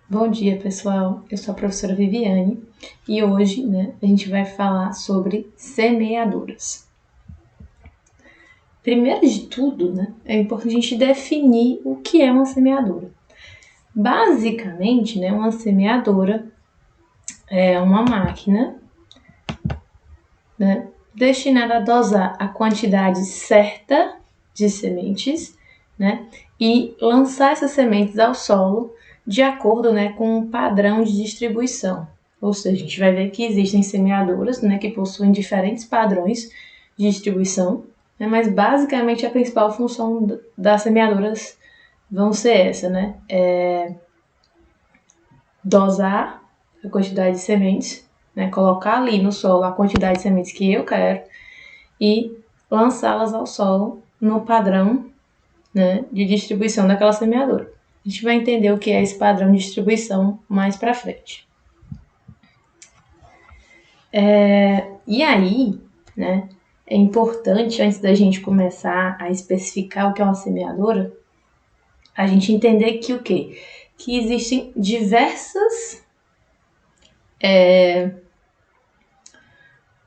Bom dia, pessoal. Eu sou a professora Viviane e hoje, a gente vai falar sobre semeaduras. Primeiro de tudo, é importante a gente definir o que é uma semeadura. Basicamente, uma semeadora é uma máquina, destinada a dosar a quantidade certa de sementes, e lançar essas sementes ao solo de acordo, com um padrão de distribuição. Ou seja, a gente vai ver que existem semeadoras, que possuem diferentes padrões de distribuição, mas basicamente a principal função das semeadoras vão ser essa, dosar a quantidade de sementes, colocar ali no solo a quantidade de sementes que eu quero e lançá-las ao solo no padrão, de distribuição daquela semeadora. A gente vai entender o que é esse padrão de distribuição mais para frente. E aí, é importante, antes da gente começar a especificar o que é uma semeadora, a gente entender que o quê? Que existem diversas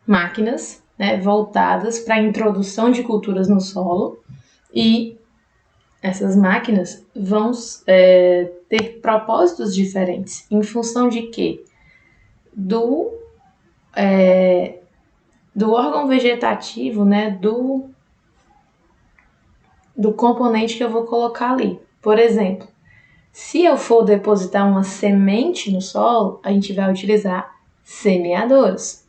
máquinas, voltadas para a introdução de culturas no solo, e essas máquinas vão ter propósitos diferentes. Em função de quê? Do órgão vegetativo, do componente que eu vou colocar ali. Por exemplo, se eu for depositar uma semente no solo, a gente vai utilizar semeadoras.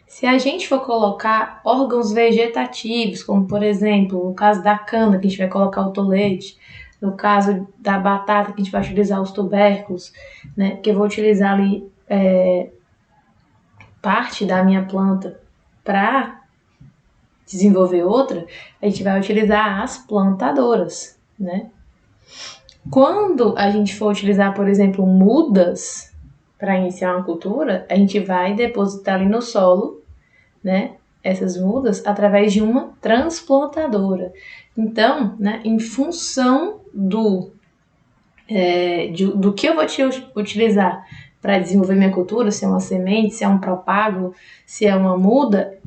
Se a gente for colocar órgãos vegetativos, como por exemplo, no caso da cana, que a gente vai colocar o tolete, no caso da batata, que a gente vai utilizar os tubérculos, que eu vou utilizar ali parte da minha planta para desenvolver outra, a gente vai utilizar as plantadoras, Quando a gente for utilizar, por exemplo, mudas para iniciar uma cultura, a gente vai depositar ali no solo, essas mudas através de uma transplantadora. Então, em função do que eu vou utilizar para desenvolver minha cultura, se é uma semente, se é um propágulo, se é uma muda,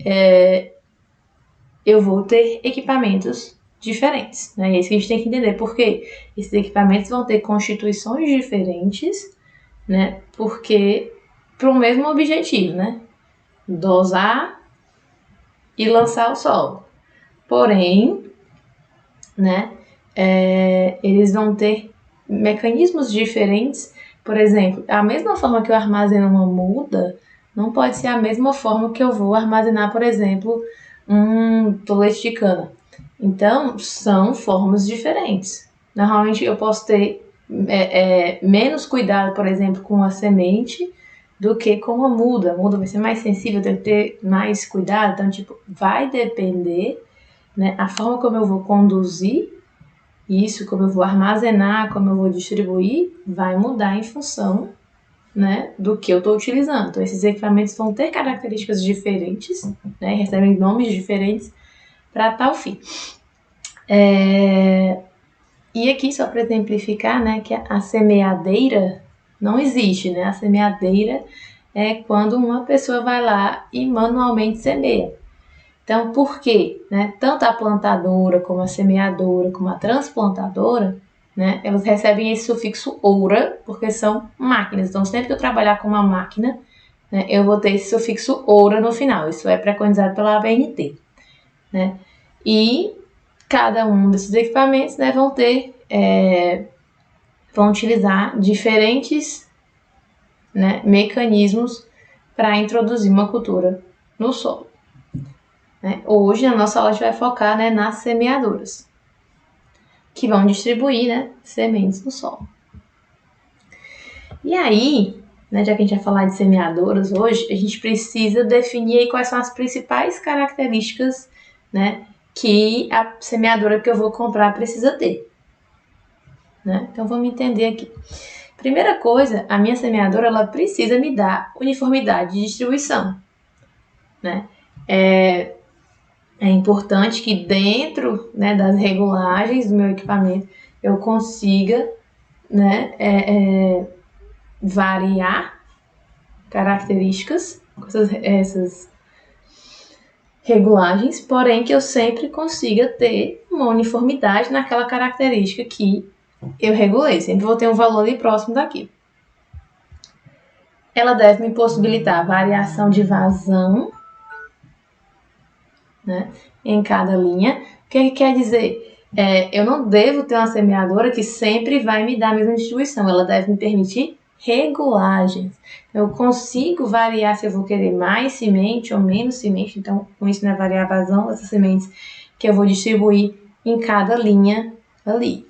eu vou ter equipamentos diferentes. É isso que a gente tem que entender, porque esses equipamentos vão ter constituições diferentes, porque para o mesmo objetivo, dosar e lançar ao solo. Porém, eles vão ter mecanismos diferentes. Por exemplo, a mesma forma que eu armazeno uma muda, não pode ser a mesma forma que eu vou armazenar, por exemplo, um tolete de cana. Então, são formas diferentes. Normalmente, eu posso ter menos cuidado, por exemplo, com a semente do que com a muda. A muda vai ser mais sensível, eu tenho que ter mais cuidado. Então, vai depender, a forma como eu vou conduzir isso, como eu vou armazenar, como eu vou distribuir, vai mudar em função, do que eu estou utilizando. Então, esses equipamentos vão ter características diferentes, recebem nomes diferentes para tal fim. E aqui, só para exemplificar, que a semeadeira não existe, A semeadeira é quando uma pessoa vai lá e manualmente semeia. Então, por quê? Tanto a plantadora, como a semeadora, como a transplantadora, elas recebem esse sufixo "oura", porque são máquinas. Então, sempre que eu trabalhar com uma máquina, eu vou ter esse sufixo "oura" no final. Isso é preconizado pela ABNT. E cada um desses equipamentos vão utilizar diferentes mecanismos para introduzir uma cultura no solo. Hoje, na nossa aula, a gente vai focar nas semeadoras, que vão distribuir sementes no solo. E aí, já que a gente vai falar de semeadoras hoje, a gente precisa definir aí quais são as principais características que a semeadora que eu vou comprar precisa ter. Então, vamos entender aqui. Primeira coisa, a minha semeadora ela precisa me dar uniformidade de distribuição. É importante que dentro das regulagens do meu equipamento eu consiga variar características, essas regulagens, porém que eu sempre consiga ter uma uniformidade naquela característica que eu regulei. Sempre vou ter um valor ali próximo daqui. Ela deve me possibilitar variação de vazão, né, em cada linha. O que quer dizer? Eu não devo ter uma semeadora que sempre vai me dar a mesma distribuição. Ela deve me permitir regulagens. Eu consigo variar se eu vou querer mais semente ou menos semente. Então, com isso, não é variar a vazão dessas sementes que eu vou distribuir em cada linha ali.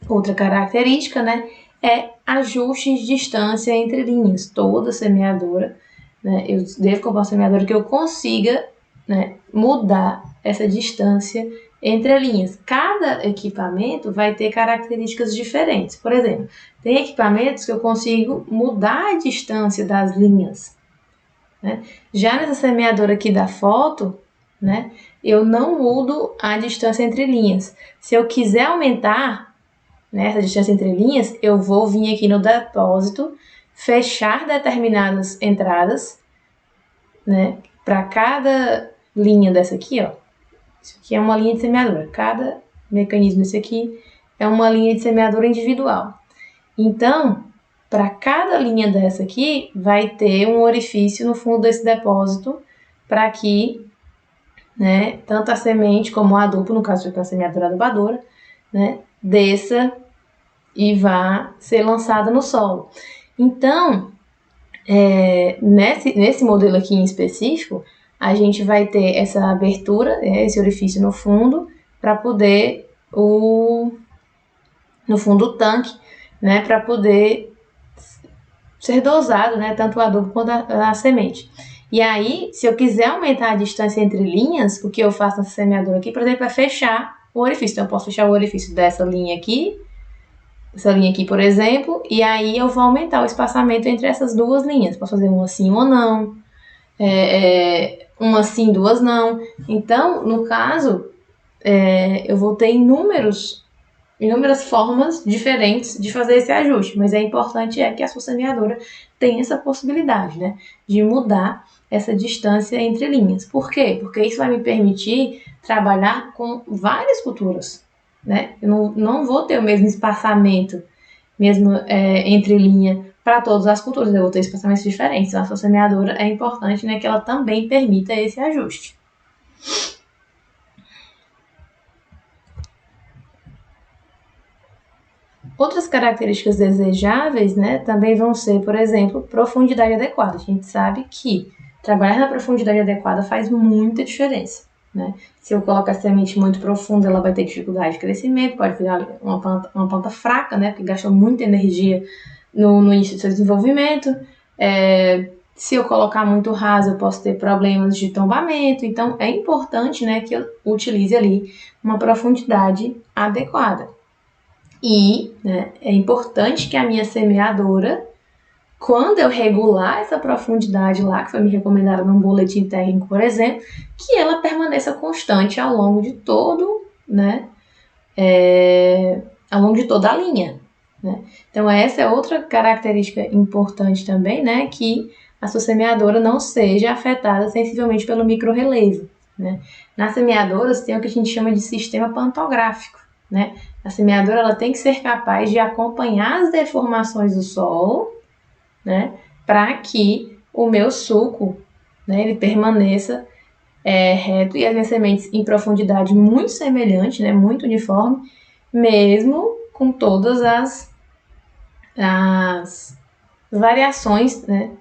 Outra característica, né, é ajustes de distância entre linhas. Toda semeadora, né, eu devo comprar uma semeadora que eu consiga, né, mudar essa distância entre linhas. Cada equipamento vai ter características diferentes. Por exemplo, tem equipamentos que eu consigo mudar a distância das linhas, né? Já nessa semeadora aqui da foto, né, eu não mudo a distância entre linhas. Se eu quiser aumentar, né, essa distância entre linhas, eu vou vir aqui no depósito, fechar determinadas entradas, né, para cada linha dessa aqui, ó. Isso aqui é uma linha de semeadora. Cada mecanismo desse aqui é uma linha de semeadora individual. Então, para cada linha dessa aqui, vai ter um orifício no fundo desse depósito para que, né, tanto a semente como o adubo, no caso de a semeadora adubadora, né, desça e vá ser lançada no solo. Então, nesse modelo aqui em específico, a gente vai ter essa abertura, esse orifício no fundo, para poder no fundo do tanque, né, para poder ser dosado, né, tanto o adubo quanto a semente. E aí, se eu quiser aumentar a distância entre linhas, o que eu faço nessa semeadora aqui, por exemplo, é fechar o orifício. Então, eu posso fechar o orifício dessa linha aqui, por exemplo, e aí eu vou aumentar o espaçamento entre essas duas linhas. Posso fazer uma sim ou não, uma sim, duas não. Então, no caso, eu vou ter inúmeras formas diferentes de fazer esse ajuste, mas é importante que a sua semeadora tenha essa possibilidade, né, de mudar essa distância entre linhas. Por quê? Porque isso vai me permitir trabalhar com várias culturas, né? Eu não vou ter o mesmo espaçamento mesmo entre linha para todas as culturas, eu vou ter espaçamentos diferentes. Então, a sua semeadora é importante, né, que ela também permita esse ajuste. Outras características desejáveis, né, também vão ser, por exemplo, profundidade adequada. A gente sabe que trabalhar na profundidade adequada faz muita diferença, né? Se eu colocar a semente muito profunda, ela vai ter dificuldade de crescimento, pode virar uma planta fraca, né, porque gasta muita energia no início do seu desenvolvimento. Se eu colocar muito raso, eu posso ter problemas de tombamento. Então, é importante, né, que eu utilize ali uma profundidade adequada. E, né, é importante que a minha semeadora, quando eu regular essa profundidade lá, que foi me recomendada num boletim técnico, por exemplo, que ela permaneça constante ao longo de todo, né, ao longo de toda a linha, né? Então, essa é outra característica importante também, né, que a sua semeadora não seja afetada sensivelmente pelo microrrelevo, né? Nas semeadoras tem o que a gente chama de sistema pantográfico, né? A semeadora ela tem que ser capaz de acompanhar as deformações do solo, né, para que o meu suco, né, ele permaneça reto e as minhas sementes em profundidade muito semelhante, né, muito uniforme, mesmo com todas as variações, né,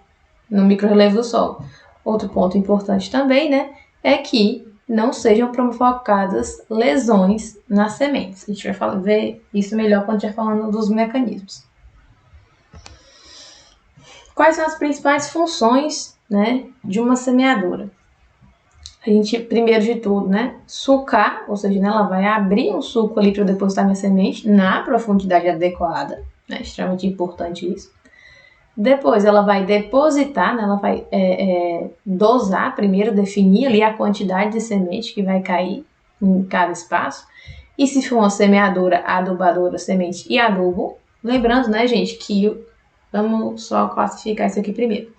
no microrrelevo do solo. Outro ponto importante também, né, é que não sejam provocadas lesões nas sementes. A gente vai ver isso melhor quando estiver falando dos mecanismos. Quais são as principais funções, né, de uma semeadora? A gente, primeiro de tudo, né, sucar, ou seja, né, ela vai abrir um suco ali para eu depositar minha semente na profundidade adequada, né, extremamente importante isso. Depois ela vai depositar, né, ela vai dosar, primeiro definir ali a quantidade de semente que vai cair em cada espaço. E se for uma semeadora, adubadora, semente e adubo, lembrando, né, gente, que Vamos só classificar isso aqui primeiro.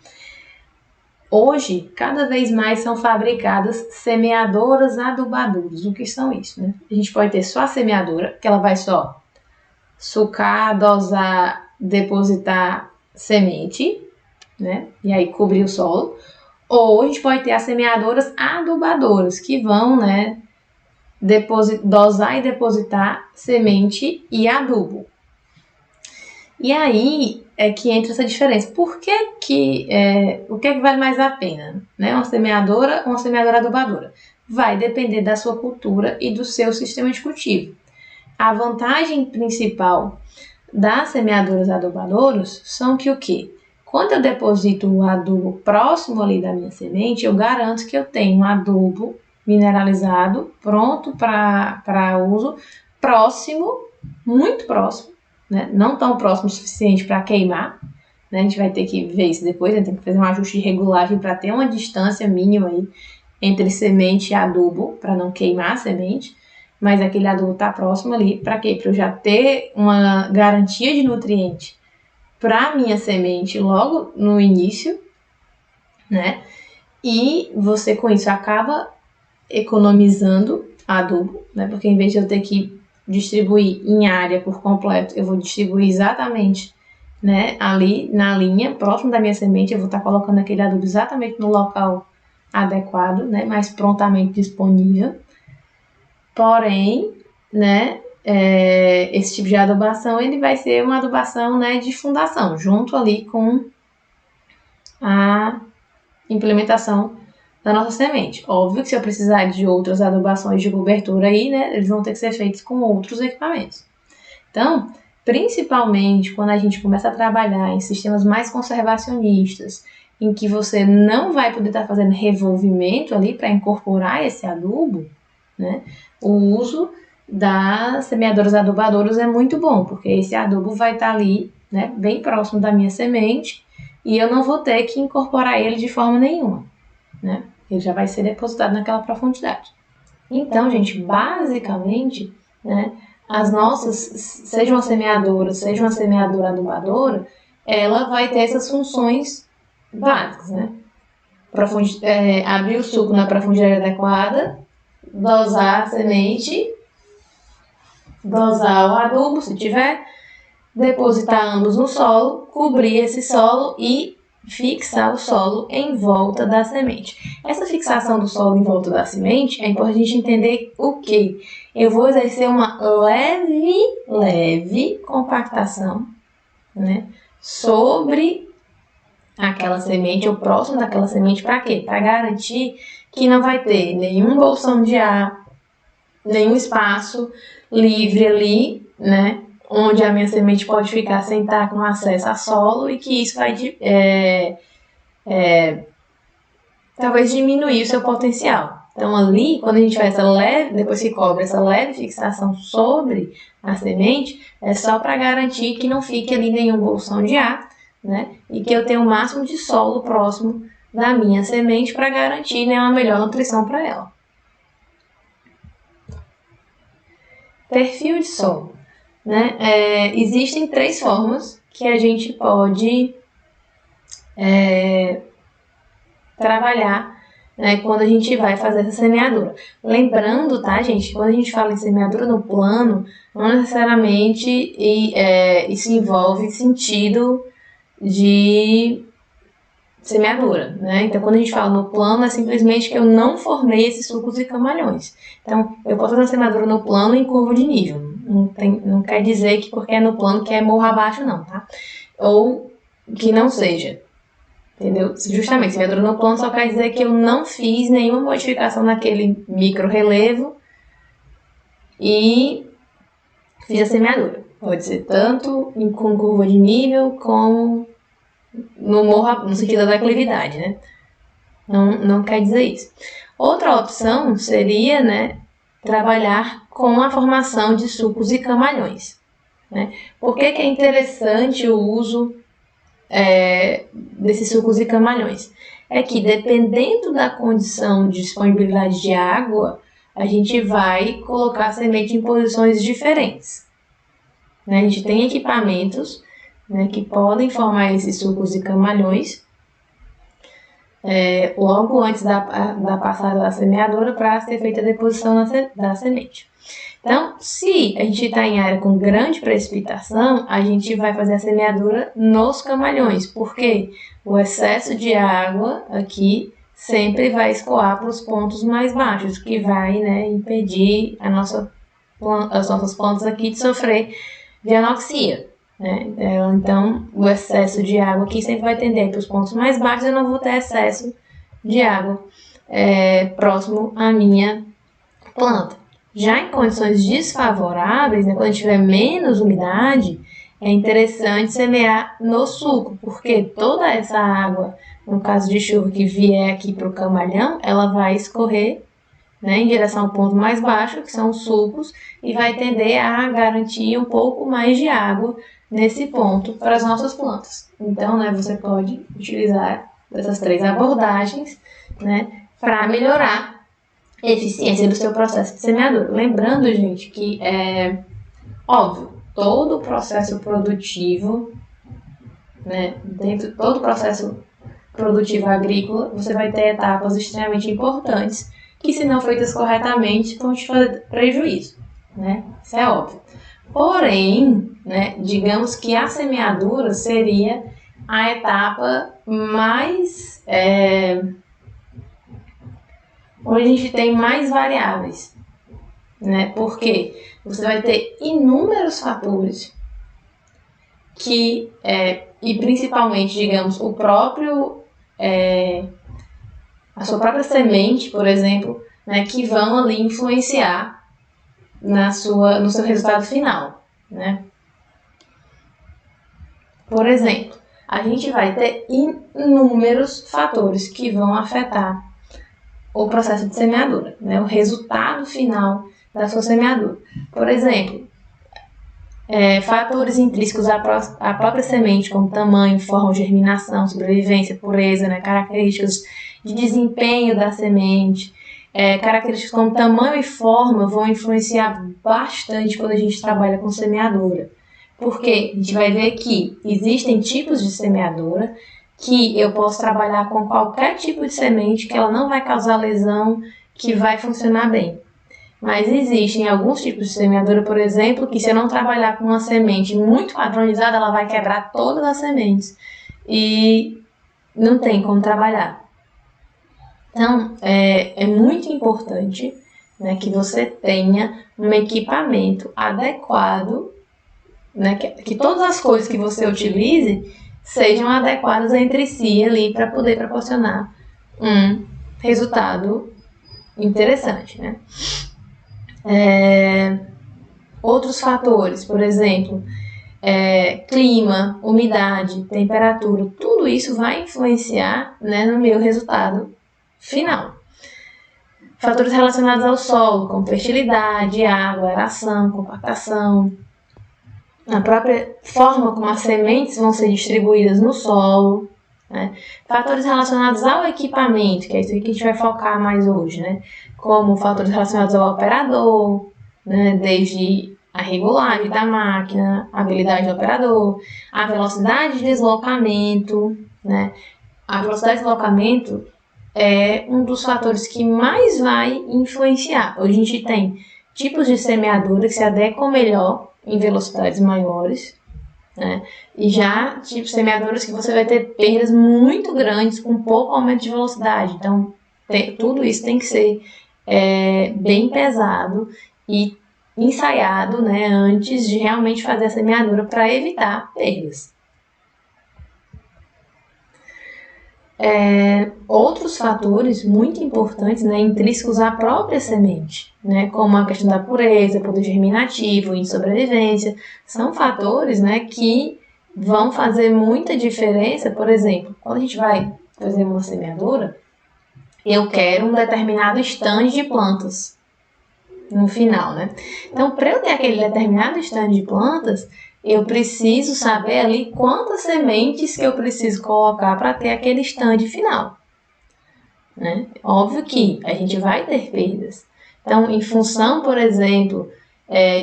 Hoje, cada vez mais são fabricadas semeadoras adubadoras. O que são isso, né? A gente pode ter só a semeadora, que ela vai só sucar, dosar, depositar semente, né? E aí cobrir o solo. Ou a gente pode ter as semeadoras adubadoras, que vão, né, dosar e depositar semente e adubo. E aí é que entra essa diferença. Por que o que é que vale mais a pena, né? Uma semeadora ou uma semeadora adubadora? Vai depender da sua cultura e do seu sistema de cultivo. A vantagem principal das semeadoras adubadoras são que o quê? Quando eu deposito o adubo próximo ali da minha semente, eu garanto que eu tenho um adubo mineralizado, pronto para uso, próximo, muito próximo, né? Não tão próximo o suficiente para queimar, né? A gente vai ter que ver isso depois, né? Tem que fazer um ajuste de regulagem para ter uma distância mínima aí entre semente e adubo, para não queimar a semente, mas aquele adubo está próximo ali, para quê? Para eu já ter uma garantia de nutriente para a minha semente logo no início, né? E você com isso acaba economizando adubo, né? Porque em vez de eu ter que distribuir em área por completo, eu vou distribuir exatamente, né, ali na linha, próximo da minha semente, eu vou estar colocando aquele adubo exatamente no local adequado, né, mais prontamente disponível. Porém, né, esse tipo de adubação, ele vai ser uma adubação, né, de fundação, junto ali com a implementação da nossa semente. Óbvio que se eu precisar de outras adubações de cobertura aí, né, eles vão ter que ser feitos com outros equipamentos. Então, principalmente quando a gente começa a trabalhar em sistemas mais conservacionistas, em que você não vai poder estar fazendo revolvimento ali para incorporar esse adubo, né, o uso das semeadoras adubadoras é muito bom, porque esse adubo vai estar ali, né, bem próximo da minha semente, e eu não vou ter que incorporar ele de forma nenhuma, né? Ele já vai ser depositado naquela profundidade. Então, gente, basicamente, né, as nossas, seja uma semeadora adubadora, ela vai ter essas funções básicas, né? Abrir o suco na profundidade adequada, dosar a semente, dosar o adubo, se tiver, depositar ambos no solo, cobrir esse solo e fixar o solo em volta da semente. Essa fixação do solo em volta da semente é importante a gente entender o que? Eu vou exercer uma leve compactação, né, sobre aquela semente ou próximo daquela semente. Para quê? Para garantir que não vai ter nenhum bolsão de ar, nenhum espaço livre ali, né, onde a minha semente pode ficar sem estar com acesso a solo, e que isso vai talvez diminuir o seu potencial. Então ali, quando a gente faz essa leve, depois que cobre essa leve fixação sobre a semente, é só para garantir que não fique ali nenhum bolsão de ar, né, e que eu tenha o máximo de solo próximo da minha semente para garantir, né, uma melhor nutrição para ela. Perfil de solo, né? Existem 3 formas que a gente pode trabalhar, né, quando a gente vai fazer essa semeadura. Lembrando, tá, gente, quando a gente fala em semeadura no plano, não necessariamente isso envolve sentido de semeadura, né? Então, quando a gente fala no plano, é simplesmente que eu não formei esses sucos e camalhões. Então, eu posso fazer a semeadura no plano em curva de nível. Não quer dizer que porque é no plano que é morro abaixo, não, tá? Ou que não seja. Entendeu? Justamente, semeadura no plano só quer dizer que eu não fiz nenhuma modificação naquele micro relevo e fiz a semeadura. Pode ser tanto com curva de nível como no morro, no sentido da declividade, né? Não quer dizer isso. Outra opção seria, né, trabalhar com a formação de sucos e camalhões, né? Por que é interessante o uso desses sucos e camalhões? É que, dependendo da condição de disponibilidade de água, a gente vai colocar a semente em posições diferentes, né? A gente tem equipamentos, né, que podem formar esses sucos e camalhões logo antes da passada da semeadura para ser feita a deposição da semente. Então, se a gente está em área com grande precipitação, a gente vai fazer a semeadura nos camalhões, porque o excesso de água aqui sempre vai escoar para os pontos mais baixos, que vai, né, impedir as nossas plantas aqui de sofrer de anoxia. Né? Então, o excesso de água aqui sempre vai tender para os pontos mais baixos, eu não vou ter excesso de água próximo à minha planta. Já em condições desfavoráveis, né, quando tiver menos umidade, é interessante semear no suco, porque toda essa água, no caso de chuva que vier aqui para o camalhão, ela vai escorrer, né, em direção ao ponto mais baixo, que são os sulcos, e vai tender a garantir um pouco mais de água nesse ponto para as nossas plantas. Então, né, você pode utilizar essas 3 abordagens, né, para melhorar a eficiência do seu processo de semeadura. Lembrando, gente, que óbvio, todo o processo produtivo, né, dentro de todo o processo produtivo agrícola, você vai ter etapas extremamente importantes que, se não feitas corretamente, vão te fazer prejuízo, né? Isso é óbvio. Porém, né, digamos que a semeadura seria a etapa mais onde a gente tem mais variáveis, né? Porque você vai ter inúmeros fatores que, e principalmente, digamos, a sua própria semente, por exemplo, né, que vão ali influenciar no seu resultado final, né? Por exemplo, a gente vai ter inúmeros fatores que vão afetar o processo de semeadura, né? O resultado final da sua semeadura. Por exemplo, fatores intrínsecos à própria semente, como tamanho, forma, germinação, sobrevivência, pureza, né? Características de desempenho da semente, características como tamanho e forma vão influenciar bastante quando a gente trabalha com semeadura. Porque a gente vai ver que existem tipos de semeadura que eu posso trabalhar com qualquer tipo de semente que ela não vai causar lesão, que vai funcionar bem. Mas existem alguns tipos de semeadura, por exemplo, que se eu não trabalhar com uma semente muito padronizada, ela vai quebrar todas as sementes e não tem como trabalhar. Então, é muito importante, né, que você tenha um equipamento adequado, né, que todas as coisas que você utilize sejam adequadas entre si ali para poder proporcionar um resultado interessante, né? Outros fatores, por exemplo, clima, umidade, temperatura, tudo isso vai influenciar, né, no meu resultado final. Fatores relacionados ao solo, como fertilidade, água, aeração, compactação, a própria forma como as sementes vão ser distribuídas no solo, né? Fatores relacionados ao equipamento, que é isso aí que a gente vai focar mais hoje, né? Como fatores relacionados ao operador, né? Desde a regulagem da máquina, a habilidade do operador, a velocidade de deslocamento, né? A velocidade de deslocamento é um dos fatores que mais vai influenciar. Hoje a gente tem tipos de semeadura que se adequam melhor em velocidades maiores, né? E já tipos de semeaduras que você vai ter perdas muito grandes com pouco aumento de velocidade. Então, tudo isso tem que ser bem pesado e ensaiado, né, antes de realmente fazer a semeadura para evitar perdas. Outros fatores muito importantes, né, intrínsecos à própria semente, né, como a questão da pureza, poder germinativo e sobrevivência, são fatores, né, que vão fazer muita diferença. Por exemplo, quando a gente vai fazer uma semeadura, eu quero um determinado stand de plantas no final, né? Então, para eu ter aquele determinado stand de plantas, eu preciso saber ali quantas sementes que eu preciso colocar para ter aquele stand final, né? Óbvio que a gente vai ter perdas. Então, em função, por exemplo,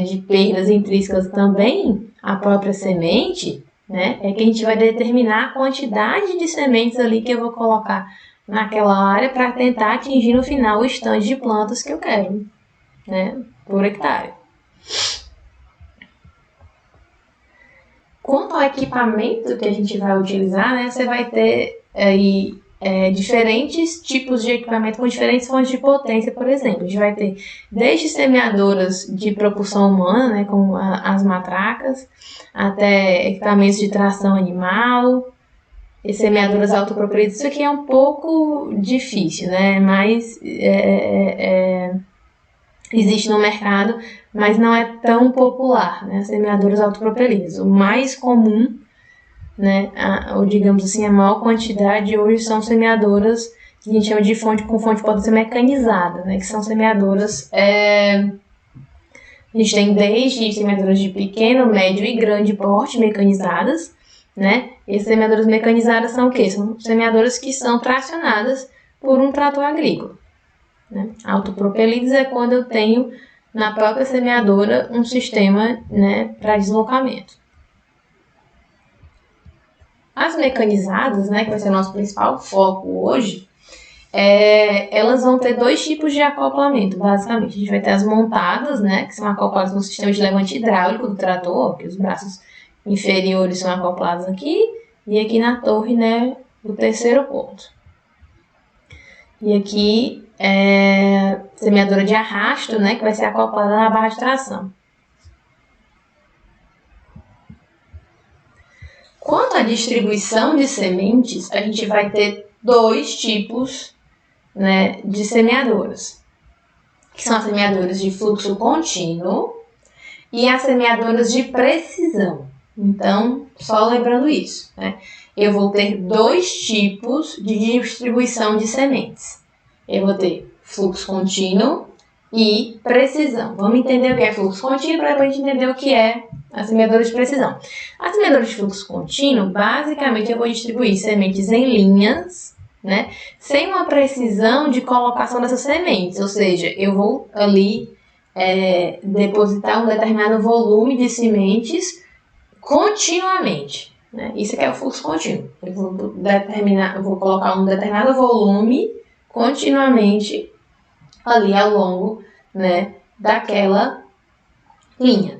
de perdas intrínsecas também à própria semente, né? É que a gente vai determinar a quantidade de sementes ali que eu vou colocar naquela área para tentar atingir no final o estande de plantas que eu quero, né? Por hectare. Quanto ao equipamento que a gente vai utilizar, né? Você vai ter aí diferentes tipos de equipamento com diferentes fontes de potência, por exemplo. A gente vai ter desde semeadoras de propulsão humana, né, como as matracas, até equipamentos de tração animal e semeadoras autopropelidas. Isso aqui é um pouco difícil, né, mas existe no mercado, mas não é tão popular, né, semeadoras autopropelidas. O mais comum, né, ou digamos assim, a maior quantidade hoje são semeadoras que a gente chama de fonte de potência mecanizada, né, que são semeadoras, a gente tem desde semeadoras de pequeno, médio e grande porte mecanizadas, né, e as semeadoras mecanizadas são o quê? São semeadoras que são tracionadas por um trator agrícola, né. Autopropelidas é quando eu tenho na própria semeadora um sistema, né, para deslocamento. As mecanizadas, né, que vai ser o nosso principal foco hoje, elas vão ter dois tipos de acoplamento, basicamente. A gente vai ter as montadas, né, que são acopladas no sistema de levante hidráulico do trator, que os braços inferiores são acoplados aqui, e aqui na torre, né, o terceiro ponto. E aqui semeadora de arrasto, né, que vai ser acoplada na barra de tração. Quanto à distribuição de sementes, a gente vai ter dois tipos, né, de semeadoras, que são as semeadoras de fluxo contínuo e as semeadoras de precisão. Então, só lembrando isso, né, eu vou ter dois tipos de distribuição de sementes. Eu vou ter fluxo contínuo e precisão. Vamos entender o que é fluxo contínuo para depois a gente entender o que é a semeadora de precisão. A semeadora de fluxo contínuo, basicamente, eu vou distribuir sementes em linhas, né, sem uma precisão de colocação dessas sementes. Ou seja, eu vou ali depositar um determinado volume de sementes continuamente, né? Isso aqui é o fluxo contínuo. Eu vou colocar um determinado volume continuamente ali ao longo, né, daquela linha.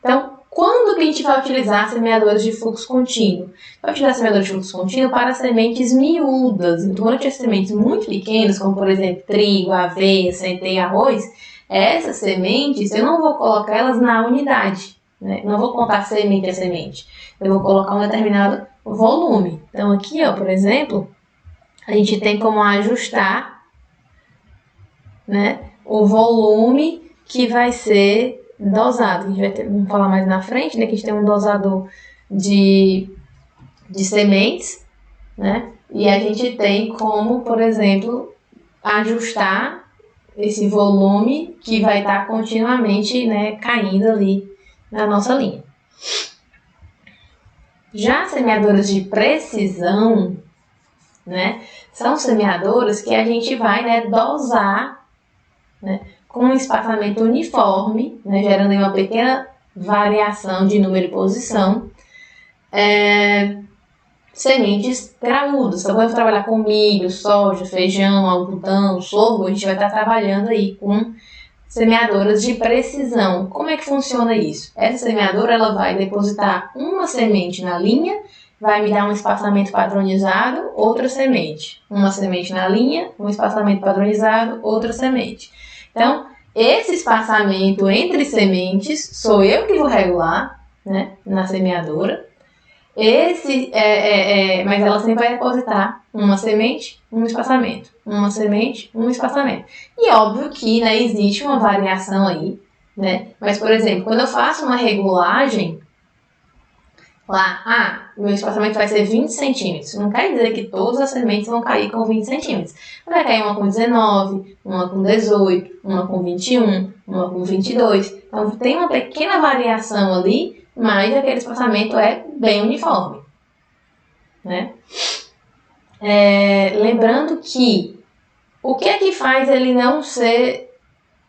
Então, quando que a gente vai utilizar semeadores de fluxo contínuo? Vai utilizar semeadores de fluxo contínuo para sementes miúdas. Então, quando eu tiver sementes muito pequenas, como por exemplo trigo, aveia, centeio, arroz, essas sementes eu não vou colocar elas na unidade, né? Não vou contar semente a semente. Eu vou colocar um determinado volume. Então, aqui, ó, por exemplo, a gente tem como ajustar, né, o volume que vai ser dosado. A gente vai ter, vamos falar mais na frente, né, que a gente tem um dosador de sementes, né, e a gente tem como, por exemplo, ajustar esse volume que vai estar continuamente, né, caindo ali na nossa linha. Já semeadoras de precisão, né, são semeadoras que a gente vai, né, dosar, né, com um espaçamento uniforme, né, gerando uma pequena variação de número e posição, sementes graúdas. Então, quando eu trabalhar com milho, soja, feijão, algodão, sorgo, a gente vai estar trabalhando aí com semeadoras de precisão. Como é que funciona isso? Essa semeadora ela vai depositar uma semente na linha, vai me dar um espaçamento padronizado, outra semente. Uma semente na linha, um espaçamento padronizado, outra semente. Então, esse espaçamento entre sementes sou eu que vou regular, né, na semeadora. Mas ela sempre vai depositar uma semente, um espaçamento. Uma semente, um espaçamento. E óbvio que, né, existe uma variação aí, né? Mas, por exemplo, quando eu faço uma regulagem, lá, meu espaçamento vai ser 20 centímetros. Não quer dizer que todas as sementes vão cair com 20 centímetros. Vai cair uma com 19, uma com 18, uma com 21, uma com 22. Então, tem uma pequena variação ali, mas aquele espaçamento é bem uniforme, né? Lembrando que o que é que faz ele não ser,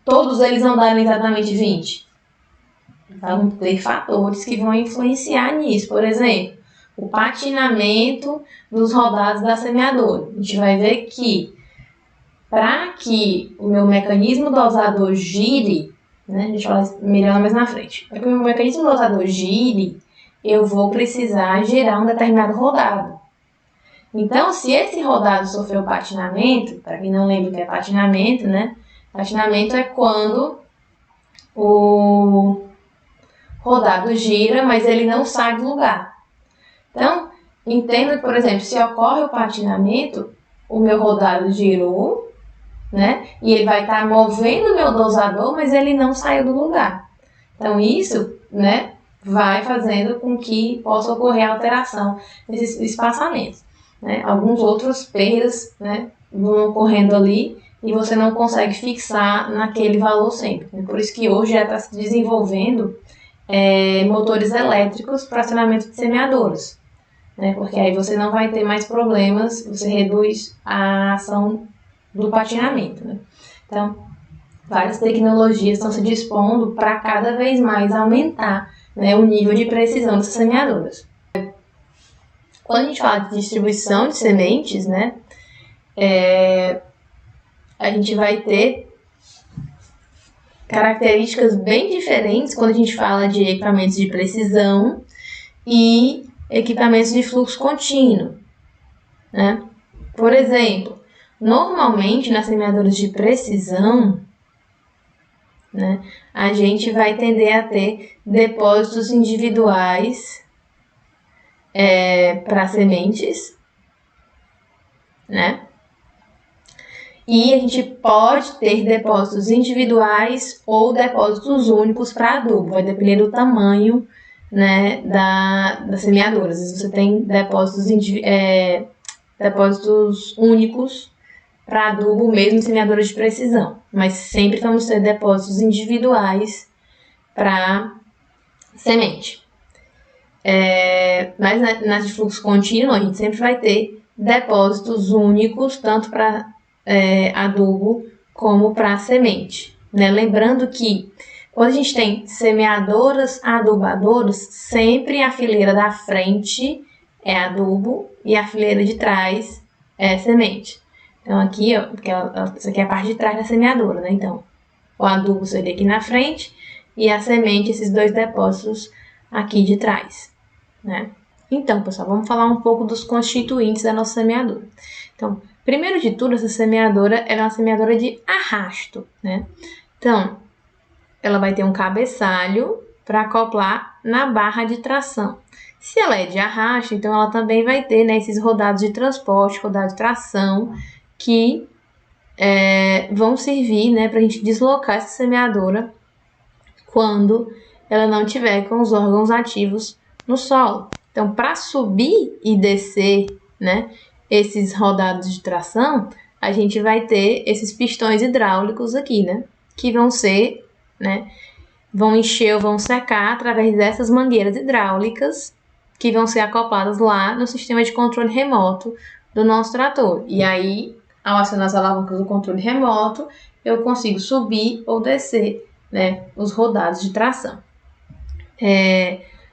todos eles não darem exatamente 20? Vão ter fatores que vão influenciar nisso. Por exemplo, o patinamento dos rodados da semeadora. A gente vai ver que para que o meu mecanismo dosador gire, né, a gente fala melhor mais na frente, para que o meu mecanismo dosador gire, eu vou precisar gerar um determinado rodado. Então, se esse rodado sofreu patinamento, para quem não lembra o que é patinamento, né? Patinamento é quando o rodado gira, mas ele não sai do lugar. Então, entenda que, por exemplo, se ocorre o patinamento, o meu rodado girou, né? E ele vai estar movendo o meu dosador, mas ele não saiu do lugar. Então, isso, né, vai fazendo com que possa ocorrer alteração nesses espaçamentos. Né? Alguns outros perdas, né, vão ocorrendo ali e você não consegue fixar naquele valor sempre. Por isso que hoje já está se desenvolvendo motores elétricos para acionamento de semeadoras. Né? Porque aí você não vai ter mais problemas, você reduz a ação do patinamento. Né? Então, várias tecnologias estão se dispondo para cada vez mais aumentar, né, o nível de precisão dessas semeadoras. Quando a gente fala de distribuição de sementes, né, a gente vai ter características bem diferentes quando a gente fala de equipamentos de precisão e equipamentos de fluxo contínuo. Né? Por exemplo, normalmente nas semeadoras de precisão, né, a gente vai tender a ter depósitos individuais para sementes, né? E a gente pode ter depósitos individuais ou depósitos únicos para adubo, vai depender do tamanho, né, da semeadora. Às vezes você tem depósitos únicos para adubo mesmo em semeadoras de precisão, mas sempre vamos ter depósitos individuais para semente. Mas nas de fluxo contínuo a gente sempre vai ter depósitos únicos, tanto para adubo como para semente. Né? Lembrando que quando a gente tem semeadoras adubadoras, sempre a fileira da frente é adubo e a fileira de trás é semente. Então aqui, ó, essa aqui é a parte de trás da semeadora, né? Então, o adubo seria aqui na frente e a semente, esses dois depósitos aqui de trás, né? Então, pessoal, vamos falar um pouco dos constituintes da nossa semeadora. Então, primeiro de tudo, essa semeadora é uma semeadora de arrasto, né? Então, ela vai ter um cabeçalho para acoplar na barra de tração. Se ela é de arrasto, então ela também vai ter, né, esses rodados de transporte, rodados de tração, que vão servir, né, para a gente deslocar essa semeadora quando ela não tiver com os órgãos ativos no solo. Então, para subir e descer, né, esses rodados de tração, a gente vai ter esses pistões hidráulicos aqui, né, que vão ser, né, vão encher ou vão secar através dessas mangueiras hidráulicas que vão ser acopladas lá no sistema de controle remoto do nosso trator. E aí, ao acionar as alavancas do controle remoto, eu consigo subir ou descer, né, os rodados de tração.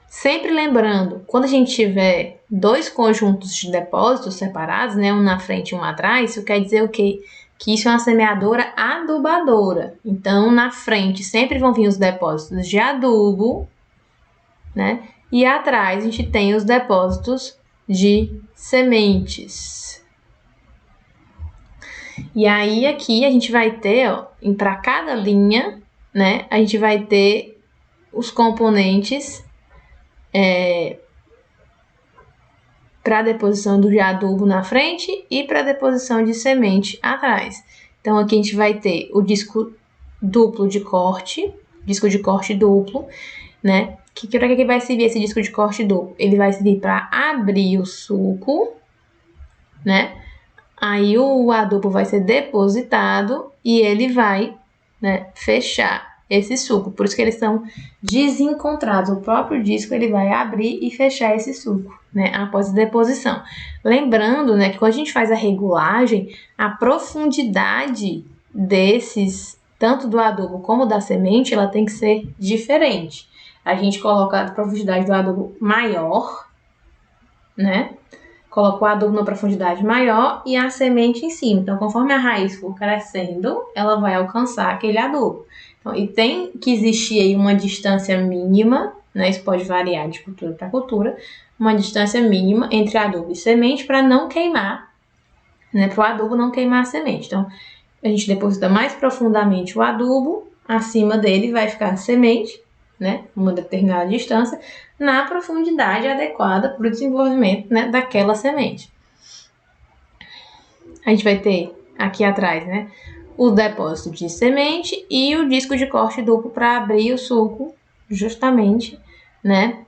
Sempre lembrando, quando a gente tiver dois conjuntos de depósitos separados, né, um na frente e um atrás, isso quer dizer o quê? Que isso é uma semeadora adubadora. Então, na frente sempre vão vir os depósitos de adubo, né? E atrás a gente tem os depósitos de sementes. E aí aqui a gente vai ter, ó, para cada linha, né, a gente vai ter os componentes para deposição do adubo na frente e para deposição de semente atrás. Então aqui a gente vai ter o disco duplo de corte, disco de corte duplo, né? Para que vai servir esse disco de corte duplo? Ele vai servir para abrir o suco, né? Aí o adubo vai ser depositado e ele vai, né, fechar esse suco. Por isso que eles são desencontrados. O próprio disco ele vai abrir e fechar esse suco, né, após a deposição. Lembrando, né, que quando a gente faz a regulagem, a profundidade desses, tanto do adubo como da semente, ela tem que ser diferente. A gente coloca a profundidade do adubo maior, né? Coloco o adubo numa profundidade maior e a semente em cima. Então, conforme a raiz for crescendo, ela vai alcançar aquele adubo. Então, e tem que existir aí uma distância mínima, né? Isso pode variar de cultura para cultura, uma distância mínima entre adubo e semente para não queimar, né? Para o adubo não queimar a semente. Então, a gente deposita mais profundamente o adubo, acima dele vai ficar a semente, né? Uma determinada distância, na profundidade adequada para o desenvolvimento, né, daquela semente. A gente vai ter aqui atrás, né, o depósito de semente e o disco de corte duplo para abrir o suco, justamente, né,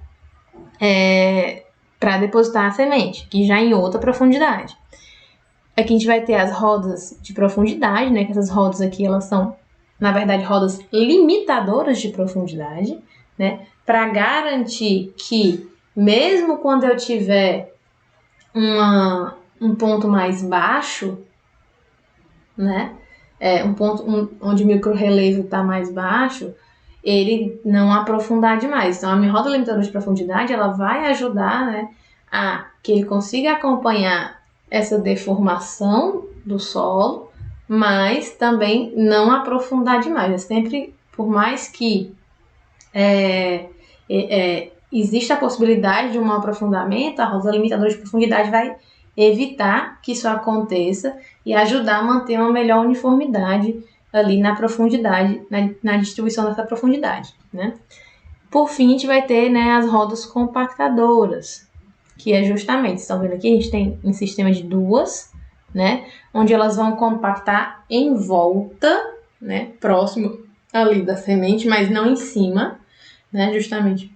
para depositar a semente, que já em outra profundidade. Aqui a gente vai ter as rodas de profundidade, né, que essas rodas aqui, elas são, na verdade, rodas limitadoras de profundidade, né, para garantir que, mesmo quando eu tiver um ponto mais baixo, né, um ponto onde o microrrelevo está mais baixo, ele não aprofundar demais. Então, a minha roda limitadora de profundidade, ela vai ajudar, né, a que ele consiga acompanhar essa deformação do solo, mas também não aprofundar demais. É sempre, por mais que existe a possibilidade de um aprofundamento, a roda limitadora de profundidade vai evitar que isso aconteça e ajudar a manter uma melhor uniformidade ali na profundidade, na distribuição dessa profundidade, né? Por fim, a gente vai ter, né, as rodas compactadoras, que é justamente, vocês estão vendo aqui, a gente tem um sistema de duas, né, onde elas vão compactar em volta, né, próximo ali da semente, mas não em cima, né, justamente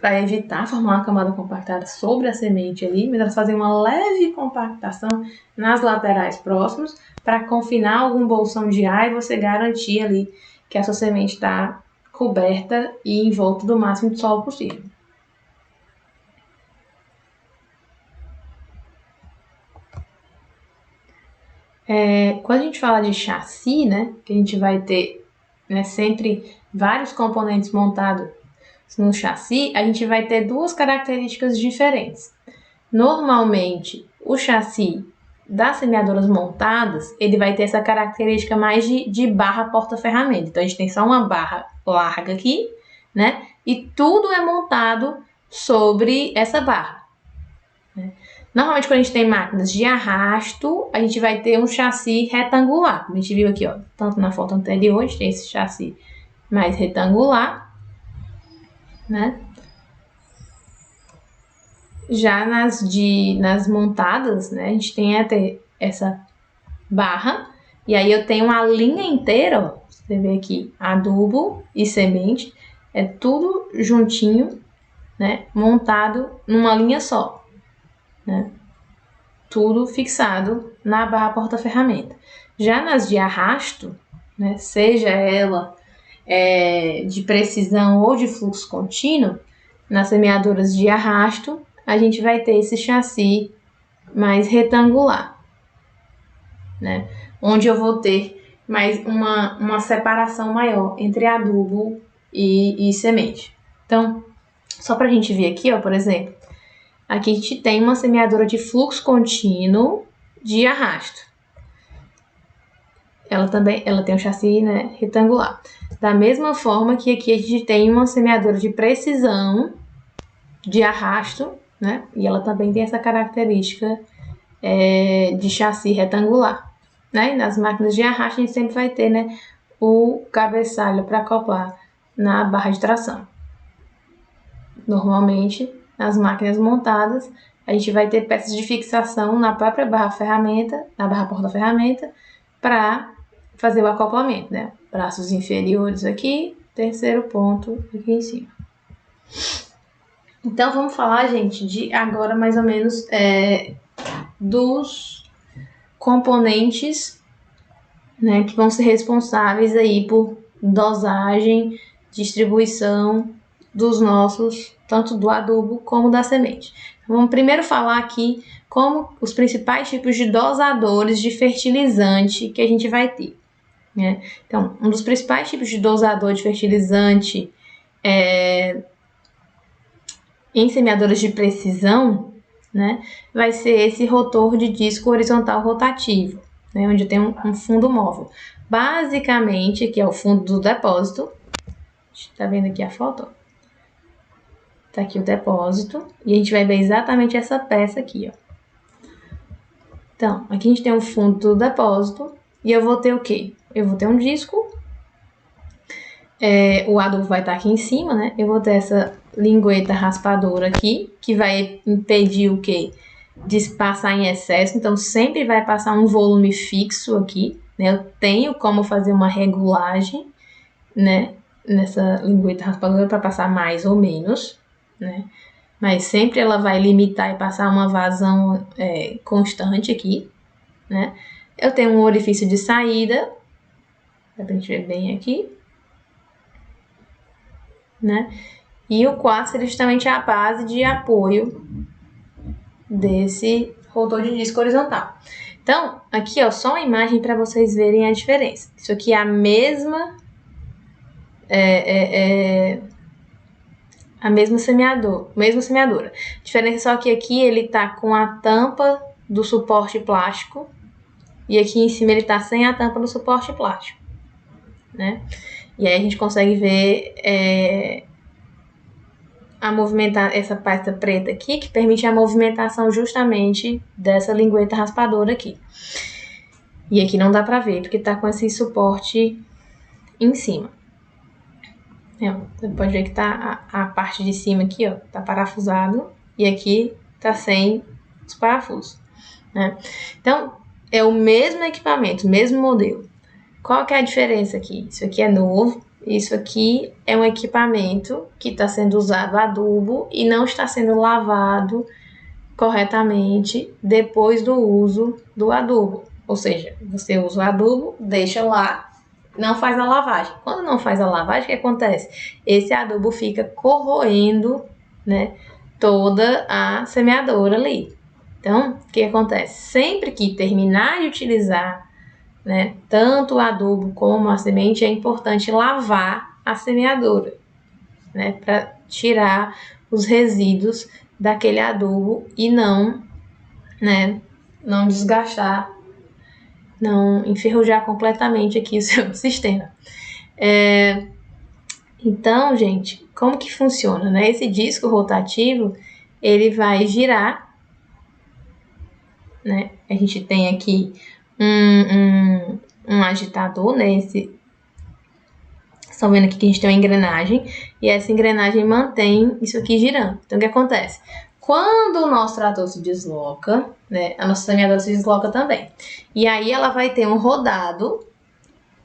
para evitar formar uma camada compactada sobre a semente ali, mas elas fazem uma leve compactação nas laterais próximos para confinar algum bolsão de ar e você garantir ali que a sua semente está coberta e em volta do máximo de solo possível. Quando a gente fala de chassi, né, que a gente vai ter, né, sempre vários componentes montados no chassi, a gente vai ter duas características diferentes. Normalmente, o chassi das semeadoras montadas, ele vai ter essa característica mais de barra porta-ferramenta. Então, a gente tem só uma barra larga aqui, né? E tudo é montado sobre essa barra, né? Normalmente, quando a gente tem máquinas de arrasto, a gente vai ter um chassi retangular. Como a gente viu aqui, ó, tanto na foto anterior, a gente tem esse chassi mais retangular, né? Já nas montadas, né, a gente tem até essa barra, e aí eu tenho uma linha inteira, ó, você vê aqui, adubo e semente, é tudo juntinho, né, montado numa linha só, né, tudo fixado na barra porta-ferramenta. Já nas de arrasto, né, seja ela de precisão ou de fluxo contínuo, nas semeadoras de arrasto, a gente vai ter esse chassi mais retangular, né? Onde eu vou ter mais uma separação maior entre adubo e semente. Então, só para a gente ver aqui, ó, por exemplo, aqui a gente tem uma semeadora de fluxo contínuo de arrasto. Ela tem um chassi, né, retangular. Da mesma forma que aqui a gente tem uma semeadora de precisão de arrasto, né? E ela também tem essa característica de chassi retangular, né? E nas máquinas de arrasto a gente sempre vai ter, né, o cabeçalho para acoplar na barra de tração. Normalmente, nas máquinas montadas, a gente vai ter peças de fixação na própria barra ferramenta, na barra porta-ferramenta, para fazer o acoplamento, né? Braços inferiores aqui, terceiro ponto aqui em cima. Então, vamos falar, gente, de agora mais ou menos dos componentes, né, que vão ser responsáveis aí por dosagem, distribuição dos nossos, tanto do adubo como da semente. Então, vamos primeiro falar aqui como os principais tipos de dosadores de fertilizante que a gente vai ter, né? Então, um dos principais tipos de dosador de fertilizante em semeadoras de precisão né, vai ser esse rotor de disco horizontal rotativo, né, onde tem um fundo móvel. Basicamente, aqui é o fundo do depósito. Tá vendo aqui a foto? Tá aqui o depósito. E a gente vai ver exatamente essa peça aqui, ó. Então, aqui a gente tem o fundo do depósito. E eu vou ter o quê? Eu vou ter um disco. O adubo vai estar aqui em cima, né? Eu vou ter essa lingueta raspadora aqui, que vai impedir o quê? De passar em excesso. Então, sempre vai passar um volume fixo aqui, né? Eu tenho como fazer uma regulagem, né, nessa lingueta raspadora para passar mais ou menos, né? Mas sempre ela vai limitar e passar uma vazão constante aqui, né? Eu tenho um orifício de saída, dá pra gente ver bem aqui, né? E o quarto seria justamente a base de apoio desse rotor de disco horizontal. Então, aqui, ó, só uma imagem para vocês verem a diferença. Isso aqui é a mesma semeadora. A diferença é só que aqui ele tá com a tampa do suporte plástico e aqui em cima ele tá sem a tampa do suporte plástico, né? E aí a gente consegue ver a movimentar essa peça preta aqui, que permite a movimentação justamente dessa lingueta raspadora aqui. E aqui não dá pra ver, porque tá com esse suporte em cima. Você pode ver que tá a parte de cima aqui, ó, tá parafusado, e aqui tá sem os parafusos, né? Então, é o mesmo equipamento, mesmo modelo. Qual que é a diferença aqui? Isso aqui é novo, isso aqui é um equipamento que está sendo usado adubo e não está sendo lavado corretamente depois do uso do adubo. Ou seja, você usa o adubo, deixa lá, não faz a lavagem. Quando não faz a lavagem, o que acontece? Esse adubo fica corroendo, né, toda a semeadora ali. Então, o que acontece? Sempre que terminar de utilizar, né, tanto o adubo como a semente, é importante lavar a semeadora, né, para tirar os resíduos daquele adubo e não, né, não desgastar, não enferrujar completamente aqui o seu sistema. Então, gente, como que funciona, né? Esse disco rotativo, ele vai girar, né? A gente tem aqui um agitador, né? Estão vendo aqui que a gente tem uma engrenagem e essa engrenagem mantém isso aqui girando. Então, o que acontece? Quando o nosso trator se desloca, né? A nossa semeadora se desloca também. E aí ela vai ter um rodado,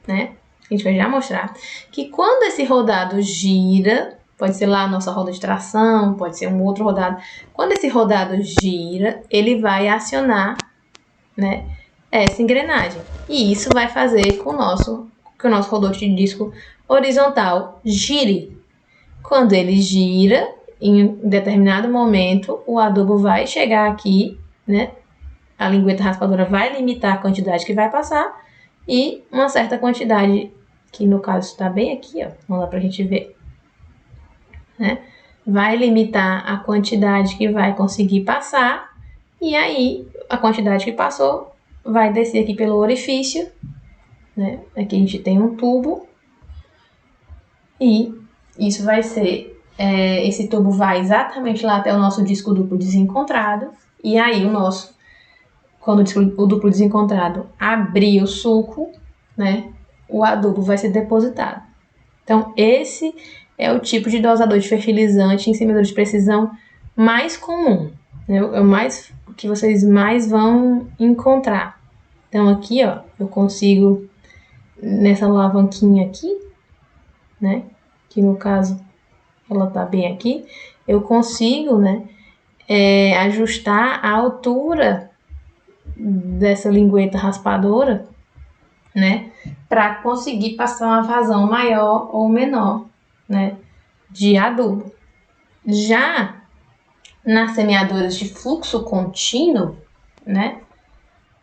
né? A gente vai já mostrar que quando esse rodado gira, pode ser lá a nossa roda de tração, pode ser um outro rodado. Quando esse rodado gira, ele vai acionar, né, essa engrenagem. E isso vai fazer que o nosso rotor de disco horizontal gire. Quando ele gira, em determinado momento, o adubo vai chegar aqui, né? A lingueta raspadora vai limitar a quantidade que vai passar e uma certa quantidade, que no caso está bem aqui, ó, não dá pra gente ver, né? Vai limitar a quantidade que vai conseguir passar e aí a quantidade que passou vai descer aqui pelo orifício, né? Aqui a gente tem um tubo e isso vai ser, esse tubo vai exatamente lá até o nosso disco duplo desencontrado e aí quando o duplo desencontrado abrir o sulco, né, o adubo vai ser depositado. Então, esse é o tipo de dosador de fertilizante em semeador de precisão mais comum, né? É o mais que vocês mais vão encontrar. Então, aqui, ó, eu consigo, nessa alavanquinha aqui, né, que no caso ela tá bem aqui, eu consigo, né, ajustar a altura dessa lingueta raspadora, né, para conseguir passar uma vazão maior ou menor, né, de adubo. Já nas semeadoras de fluxo contínuo, né,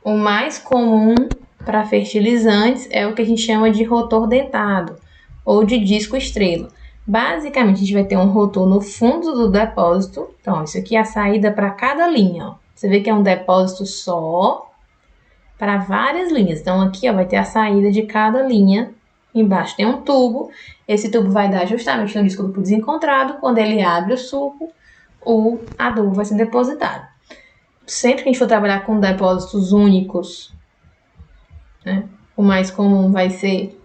o mais comum para fertilizantes é o que a gente chama de rotor dentado ou de disco estrela. Basicamente, a gente vai ter um rotor no fundo do depósito. Então, isso aqui é a saída para cada linha, ó. Você vê que é um depósito só para várias linhas. Então, aqui, ó, vai ter a saída de cada linha. Embaixo tem um tubo. Esse tubo vai dar justamente no disco duplo desencontrado. Quando ele abre o suco, o adubo vai ser depositado. Sempre que a gente for trabalhar com depósitos únicos, né, o mais comum vai ser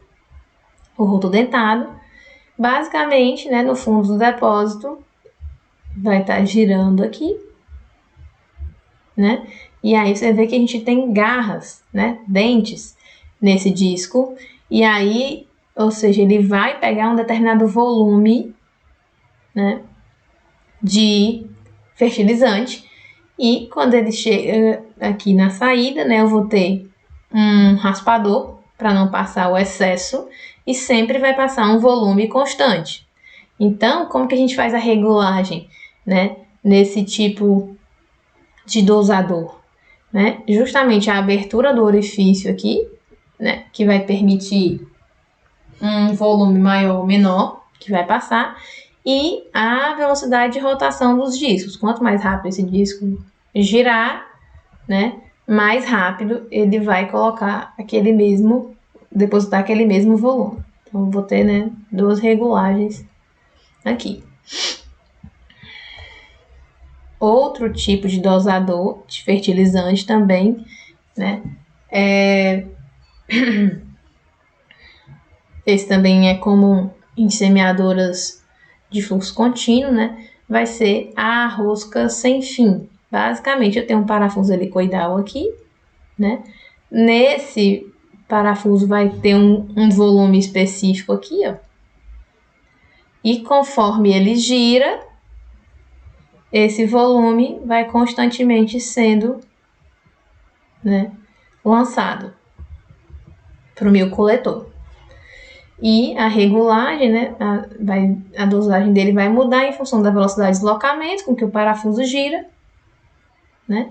o rotor dentado. Basicamente, né, no fundo do depósito, vai estar girando aqui, né? E aí você vê que a gente tem garras, né, dentes nesse disco. E aí, ou seja, ele vai pegar um determinado volume, né, de fertilizante. E quando ele chega aqui na saída, né, eu vou ter um raspador para não passar o excesso e sempre vai passar um volume constante. Então, como que a gente faz a regulagem, né, nesse tipo de dosador? Né? Justamente a abertura do orifício aqui, né, que vai permitir um volume maior ou menor que vai passar, e a velocidade de rotação dos discos. Quanto mais rápido esse disco girar, né, mais rápido ele vai depositar aquele mesmo volume. Então, vou ter, né, duas regulagens aqui. Outro tipo de dosador de fertilizante também, né, esse também é comum em semeadoras de fluxo contínuo, né, vai ser a rosca sem fim. Basicamente, eu tenho um parafuso helicoidal aqui, né, nesse parafuso vai ter um volume específico aqui, ó, e conforme ele gira, esse volume vai constantemente sendo, né, lançado para o meu coletor. E a regulagem, né, a dosagem dele vai mudar em função da velocidade de deslocamento com que o parafuso gira, né,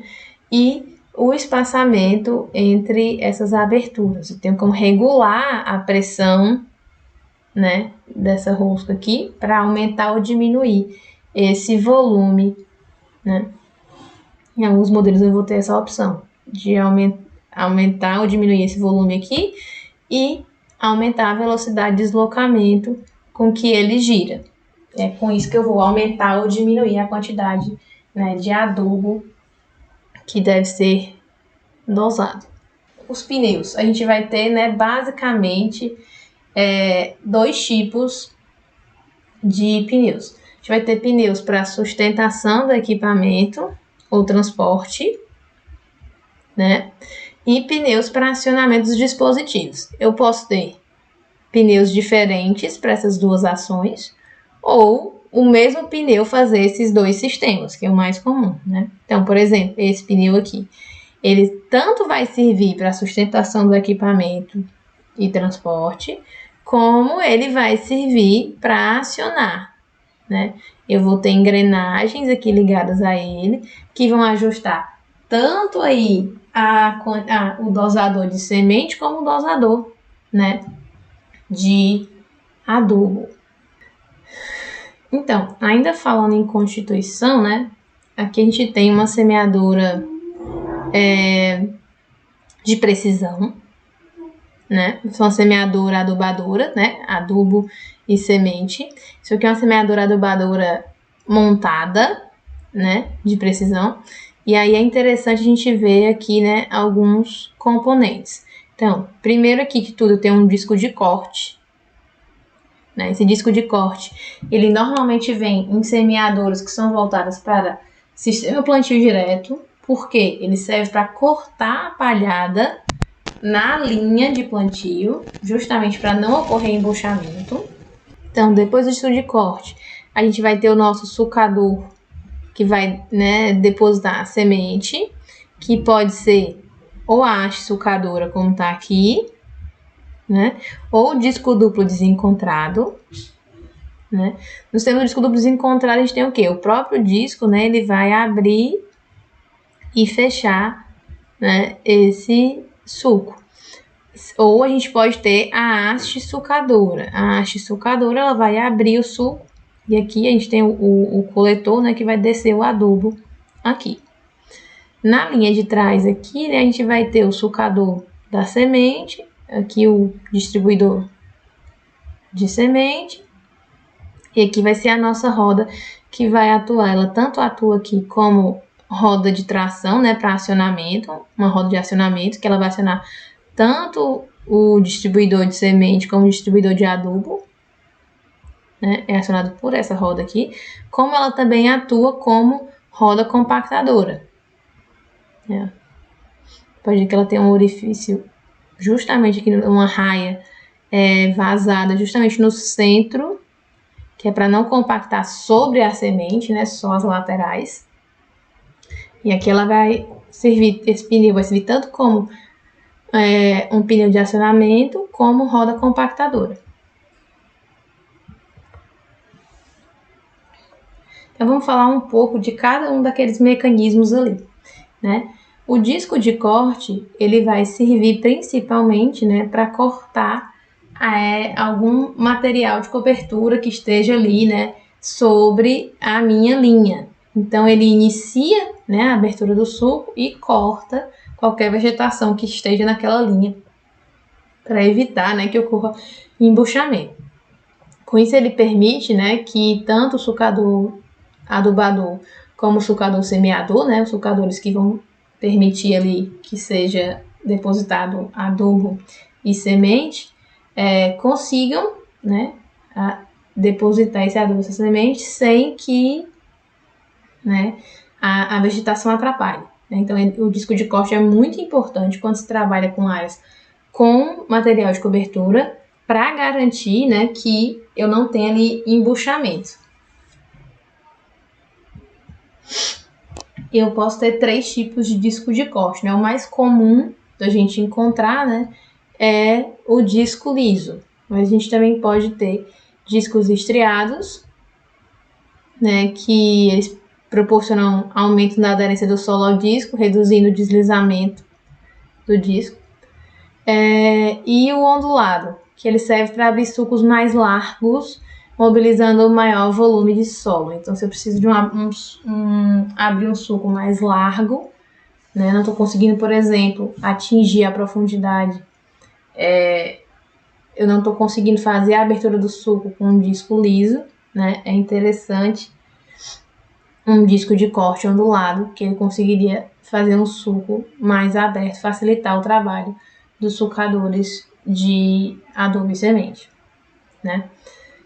e o espaçamento entre essas aberturas. Eu tenho como regular a pressão, né, dessa rosca aqui para aumentar ou diminuir esse volume, né. Em alguns modelos eu vou ter essa opção de aumentar ou diminuir esse volume aqui e aumentar a velocidade de deslocamento com que ele gira. É com isso que eu vou aumentar ou diminuir a quantidade, né, de adubo que deve ser dosado. Os pneus, a gente vai ter, né, basicamente dois tipos de pneus. A gente vai ter pneus para sustentação do equipamento ou transporte, né, e pneus para acionamento dos dispositivos. Eu posso ter pneus diferentes para essas duas ações, ou o mesmo pneu fazer esses dois sistemas, que é o mais comum, né? Então, por exemplo, esse pneu aqui, ele tanto vai servir para a sustentação do equipamento e transporte, como ele vai servir para acionar, né? Eu vou ter engrenagens aqui ligadas a ele, que vão ajustar tanto aí o dosador de semente como o dosador, né, de adubo. Então, ainda falando em constituição, né, aqui a gente tem uma semeadora de precisão, né, uma semeadora adubadora, né, adubo e semente. Isso aqui é uma semeadora adubadora montada, né, de precisão. E aí é interessante a gente ver aqui, né, alguns componentes. Então, primeiro aqui que tudo tem um disco de corte, né? Esse disco de corte, ele normalmente vem em semeadoras que são voltadas para sistema plantio direto, porque ele serve para cortar a palhada na linha de plantio, justamente para não ocorrer embuchamento. Então, depois do disco de corte, a gente vai ter o nosso sulcador, que vai, né, depositar a semente, que pode ser ou a haste sulcadora, como está aqui, né, ou disco duplo desencontrado, né. No sistema do disco duplo desencontrado, a gente tem o quê? O próprio disco, né, ele vai abrir e fechar, né, esse suco. Ou a gente pode ter a haste sulcadora. A haste sulcadora, ela vai abrir o suco. E aqui a gente tem o coletor, né, que vai descer o adubo aqui. Na linha de trás aqui, né, a gente vai ter o sulcador da semente. Aqui o distribuidor de semente. E aqui vai ser a nossa roda que vai atuar. Ela tanto atua aqui como roda de tração, né, para acionamento. Uma roda de acionamento que ela vai acionar tanto o distribuidor de semente como o distribuidor de adubo, né, é acionado por essa roda aqui, como ela também atua como roda compactadora. Pode ver que ela tem um orifício justamente aqui, uma raia vazada justamente no centro, que é para não compactar sobre a semente, né, só as laterais. E aqui ela vai servir, esse pneu vai servir tanto como um pneu de acionamento, como roda compactadora. Então vamos falar um pouco de cada um daqueles mecanismos ali, né? O disco de corte, ele vai servir principalmente, né, para cortar algum material de cobertura que esteja ali, né, sobre a minha linha. Então ele inicia, né, a abertura do suco e corta qualquer vegetação que esteja naquela linha, para evitar, né, que ocorra embuchamento. Com isso ele permite, né, que tanto o sucador adubador como o sucador semeador, né, os sucadores que vão permitir ali que seja depositado adubo e semente, consigam, né, depositar esse adubo e essa semente sem que, né, a vegetação atrapalhe. Então o disco de corte é muito importante quando se trabalha com áreas com material de cobertura para garantir, né, que eu não tenha ali embuchamento. Eu posso ter 3 tipos de disco de corte, né? O mais comum da gente encontrar, né, é o disco liso. Mas a gente também pode ter discos estriados, né, que eles proporcionam aumento na aderência do solo ao disco, reduzindo o deslizamento do disco. E o ondulado, que ele serve para abrir sucos mais largos, mobilizando o maior volume de solo. Então, se eu preciso de abrir um suco mais largo, né, não estou conseguindo, por exemplo, atingir a profundidade, eu não estou conseguindo fazer a abertura do suco com um disco liso, né, é interessante um disco de corte ondulado, que ele conseguiria fazer um suco mais aberto, facilitar o trabalho dos sucadores de adubo e semente, né?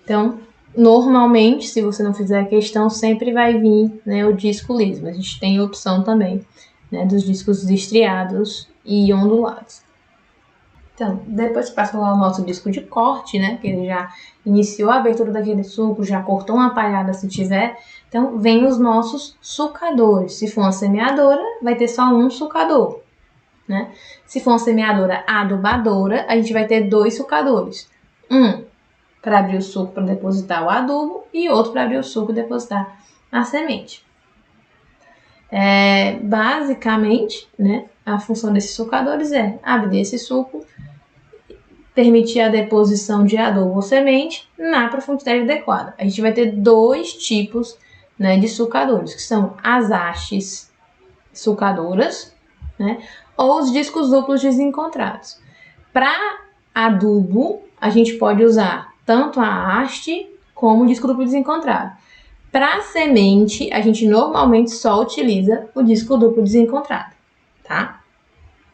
Então, normalmente, se você não fizer a questão, sempre vai vir, né, o disco liso. A gente tem a opção também, né, dos discos estriados e ondulados. Então, depois que passou lá o nosso disco de corte, né, que ele já iniciou a abertura daquele suco, já cortou uma palhada se tiver, então vem os nossos sucadores. Se for uma semeadora, vai ter só um sucador, né? Se for uma semeadora adubadora, a gente vai ter 2 sucadores. Um para abrir o suco para depositar o adubo e outro para abrir o suco e depositar a semente. Basicamente, né, a função desses sucadores é abrir esse suco, permitir a deposição de adubo ou semente na profundidade adequada. A gente vai ter 2 tipos, né, de sucadores, que são as hastes sucadoras, né, ou os discos duplos desencontrados. Para adubo, a gente pode usar tanto a haste como o disco duplo desencontrado. Para semente, a gente normalmente só utiliza o disco duplo desencontrado, tá?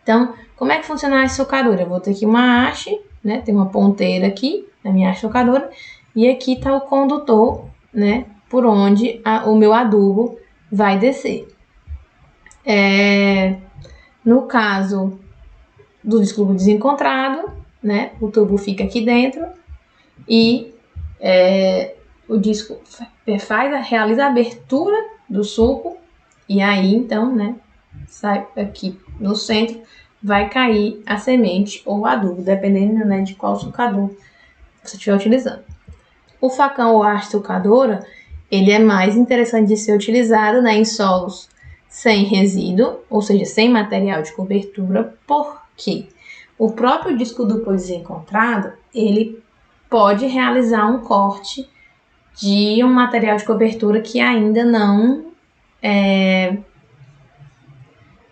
Então, como é que funciona a haste sucadora? Eu vou ter aqui uma haste, né? Tem uma ponteira aqui na minha haste sucadora e aqui está o condutor, né? Por onde o meu adubo vai descer. No caso do disco duplo desencontrado, né? O tubo fica aqui dentro e o disco realiza a abertura do suco e aí então, né, sai aqui no centro, vai cair a semente ou o adubo, dependendo, né, de qual sucador você estiver utilizando. O facão ou haste sucadora, ele é mais interessante de ser utilizado, né, em solos sem resíduo, ou seja, sem material de cobertura. Por quê? O próprio disco duplo desencontrado, ele pode realizar um corte de um material de cobertura que ainda não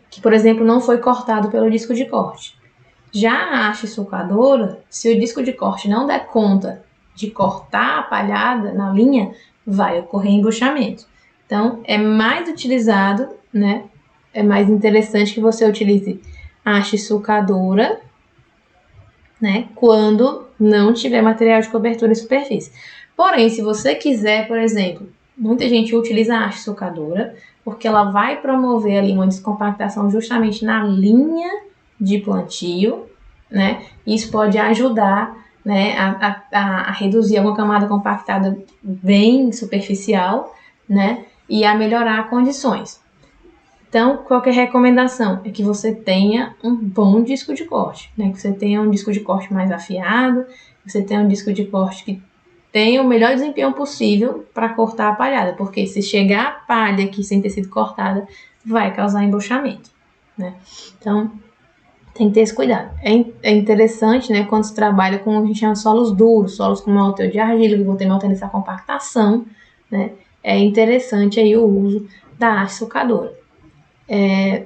que, por exemplo, não foi cortado pelo disco de corte. Já a haste sulcadora, se o disco de corte não der conta de cortar a palhada na linha, vai ocorrer embuchamento. Então, é mais utilizado, né? É mais interessante que você utilize a haste sulcadora, né? Quando não tiver material de cobertura em superfície. Porém, se você quiser, por exemplo, muita gente utiliza a haste sulcadora porque ela vai promover ali uma descompactação justamente na linha de plantio, né? Isso pode ajudar, né, a reduzir alguma camada compactada bem superficial, né? E a melhorar condições. Então, qual que é a recomendação? É que você tenha um bom disco de corte, né? Que você tenha um disco de corte mais afiado, que você tenha um disco de corte que tenha o melhor desempenho possível para cortar a palhada, porque se chegar a palha aqui sem ter sido cortada, vai causar embuchamento, né? Então, tem que ter esse cuidado. É interessante, né, quando se trabalha com a gente chama de solos duros, solos com maior teor de argila, que vão ter maior tendência à compactação, né? É interessante aí o uso da haste sulcadora.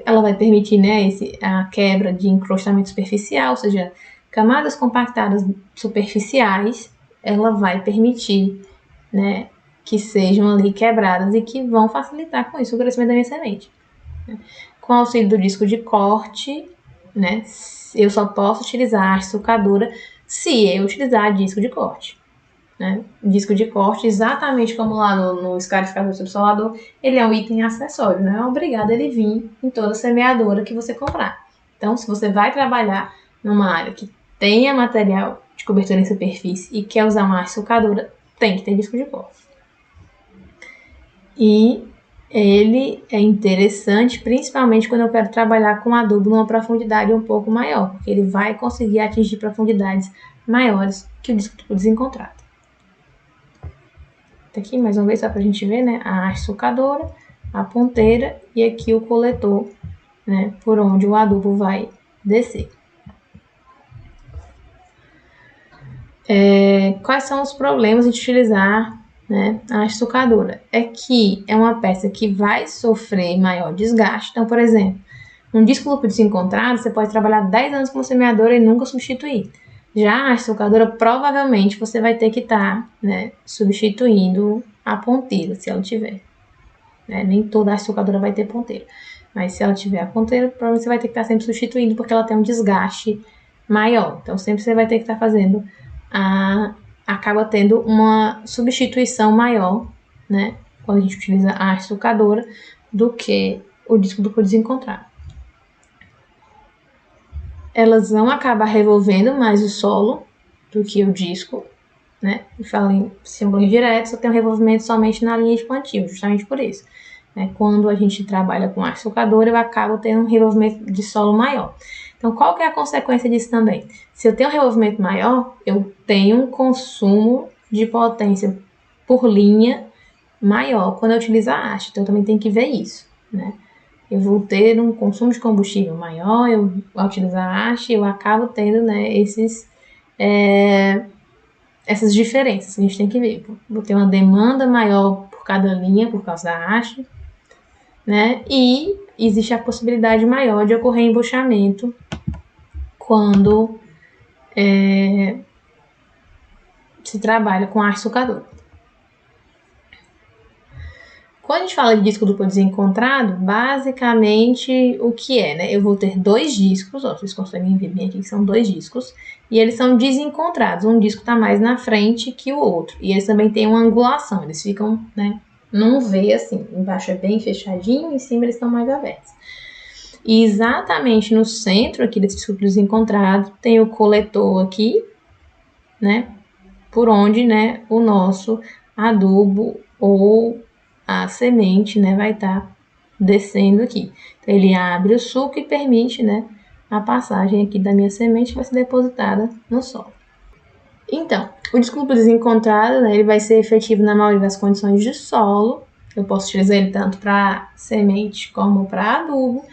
Ela vai permitir, né, a quebra de encrustamento superficial, ou seja, camadas compactadas superficiais, ela vai permitir, né, que sejam ali quebradas e que vão facilitar com isso o crescimento da minha semente. Com o auxílio do disco de corte, né, eu só posso utilizar a haste sulcadora se eu utilizar disco de corte. Né? Disco de corte, exatamente como lá no escarificador subsolador, ele é um item acessório, não é obrigado ele vir em toda semeadora que você comprar. Então, se você vai trabalhar numa área que tenha material de cobertura em superfície e quer usar uma haste sulcadora, tem que ter disco de corte. E ele é interessante, principalmente quando eu quero trabalhar com adubo numa profundidade um pouco maior, porque ele vai conseguir atingir profundidades maiores que o disco desencontrado. Aqui mais uma vez só para a gente ver, né, a haste sulcadora, a ponteira e aqui o coletor, né, por onde o adubo vai descer. Quais são os problemas de utilizar, né, a haste sulcadora? É que é uma peça que vai sofrer maior desgaste. Então, por exemplo, um disco duplo desencontrado, você pode trabalhar 10 anos como semeadora e nunca substituir. Já a haste sulcadora, provavelmente você vai ter que estar, né, substituindo a ponteira, se ela tiver. Né? Nem toda haste sulcadora vai ter ponteira. Mas se ela tiver a ponteira, provavelmente você vai ter que estar sempre substituindo, porque ela tem um desgaste maior. Então, sempre você vai ter que estar fazendo acaba tendo uma substituição maior, né, quando a gente utiliza a haste sulcadora, do que o disco duplo desencontrado. Elas vão acabar revolvendo mais o solo do que o disco, né? E falo em símbolo indireto, só tem um revolvimento somente na linha de plantio, justamente por isso. Né? Quando a gente trabalha com haste sulcadora, eu acabo tendo um revolvimento de solo maior. Então, qual que é a consequência disso também? Se eu tenho um revolvimento maior, eu tenho um consumo de potência por linha maior quando eu utilizo a haste. Então, eu também tenho que ver isso, né? Eu vou ter um consumo de combustível maior, ao utilizar a haste, eu acabo tendo, né, essas diferenças. A gente tem que ver. Vou ter uma demanda maior por cada linha, por causa da haste, né? E existe a possibilidade maior de ocorrer embuchamento quando se trabalha com haste sulcadora. Quando a gente fala de disco duplo desencontrado, basicamente o que é, né? Eu vou ter dois discos, ó, vocês conseguem ver bem aqui que são dois discos, e eles são desencontrados. Um disco está mais na frente que o outro, e eles também têm uma angulação, eles ficam, né, num V assim, embaixo é bem fechadinho, em cima eles estão mais abertos. E exatamente no centro aqui desse disco desencontrado tem o coletor aqui, né, por onde, né, o nosso adubo ou a semente, né, vai estar descendo aqui. Então, ele abre o sulco e permite, né, a passagem aqui da minha semente, que vai ser depositada no solo. Então, o disco duplo desencontrado, né, ele vai ser efetivo na maioria das condições de solo. Eu posso utilizar ele tanto para semente como para adubo.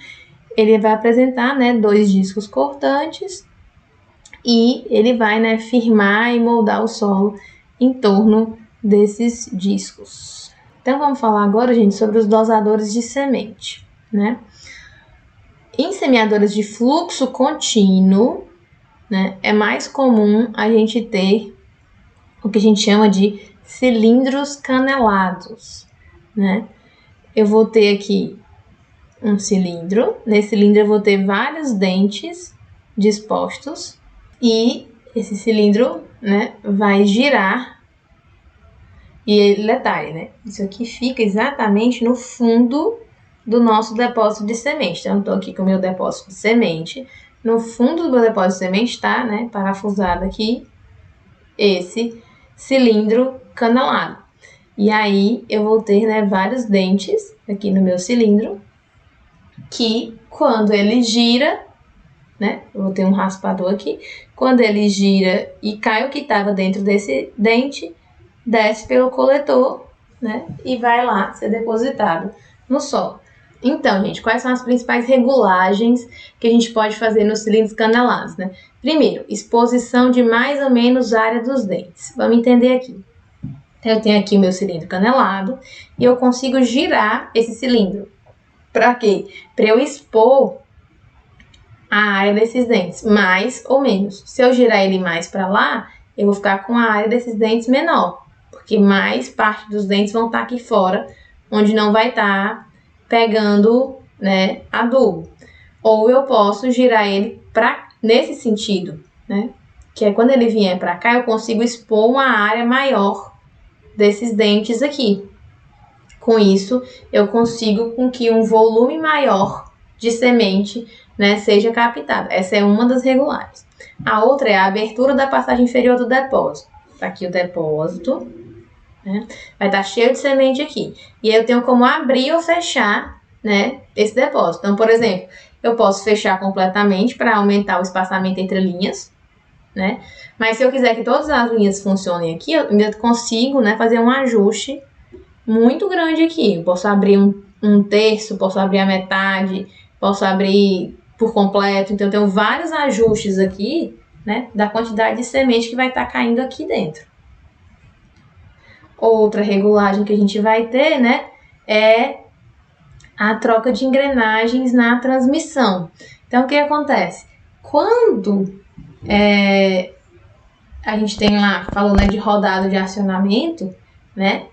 Ele vai apresentar, né, dois discos cortantes e ele vai, né, firmar e moldar o solo em torno desses discos. Então vamos falar agora, gente, sobre os dosadores de semente, né? Em semeadoras de fluxo contínuo, né, é mais comum a gente ter o que a gente chama de cilindros canelados, né? Eu vou ter aqui um cilindro, nesse cilindro eu vou ter vários dentes dispostos e esse cilindro, né, vai girar e detalhe, né? Isso aqui fica exatamente no fundo do nosso depósito de semente. Então, eu estou aqui com o meu depósito de semente. No fundo do meu depósito de semente está, né, parafusado aqui, esse cilindro canalado. E aí, eu vou ter, né, vários dentes aqui no meu cilindro, que quando ele gira, né, eu vou ter um raspador aqui, quando ele gira e cai o que estava dentro desse dente, desce pelo coletor, né, e vai lá ser depositado no solo. Então, gente, quais são as principais regulagens que a gente pode fazer nos cilindros canalados, né? Primeiro, exposição de mais ou menos área dos dentes. Vamos entender aqui. Eu tenho aqui o meu cilindro canelado e eu consigo girar esse cilindro. Para quê? Para eu expor a área desses dentes, mais ou menos. Se eu girar ele mais para lá, eu vou ficar com a área desses dentes menor, porque mais parte dos dentes vão estar aqui fora, onde não vai estar pegando, né, adubo. Ou eu posso girar ele nesse sentido, né? Que é quando ele vier para cá, eu consigo expor uma área maior desses dentes aqui. Com isso, eu consigo com que um volume maior de semente, né, seja captado. Essa é uma das regulares. A outra é a abertura da passagem inferior do depósito. Tá aqui o depósito, né? Vai estar cheio de semente aqui. E aí eu tenho como abrir ou fechar, né, esse depósito. Então, por exemplo, eu posso fechar completamente para aumentar o espaçamento entre linhas, né? Mas se eu quiser que todas as linhas funcionem aqui, eu ainda consigo, né, fazer um ajuste muito grande aqui. Eu posso abrir um terço, posso abrir a metade, posso abrir por completo. Então, eu tenho vários ajustes aqui, né, da quantidade de semente que vai estar caindo aqui dentro. Outra regulagem que a gente vai ter, né, é a troca de engrenagens na transmissão. Então, o que acontece? Quando a gente tem lá, falou, né, de rodado de acionamento, né,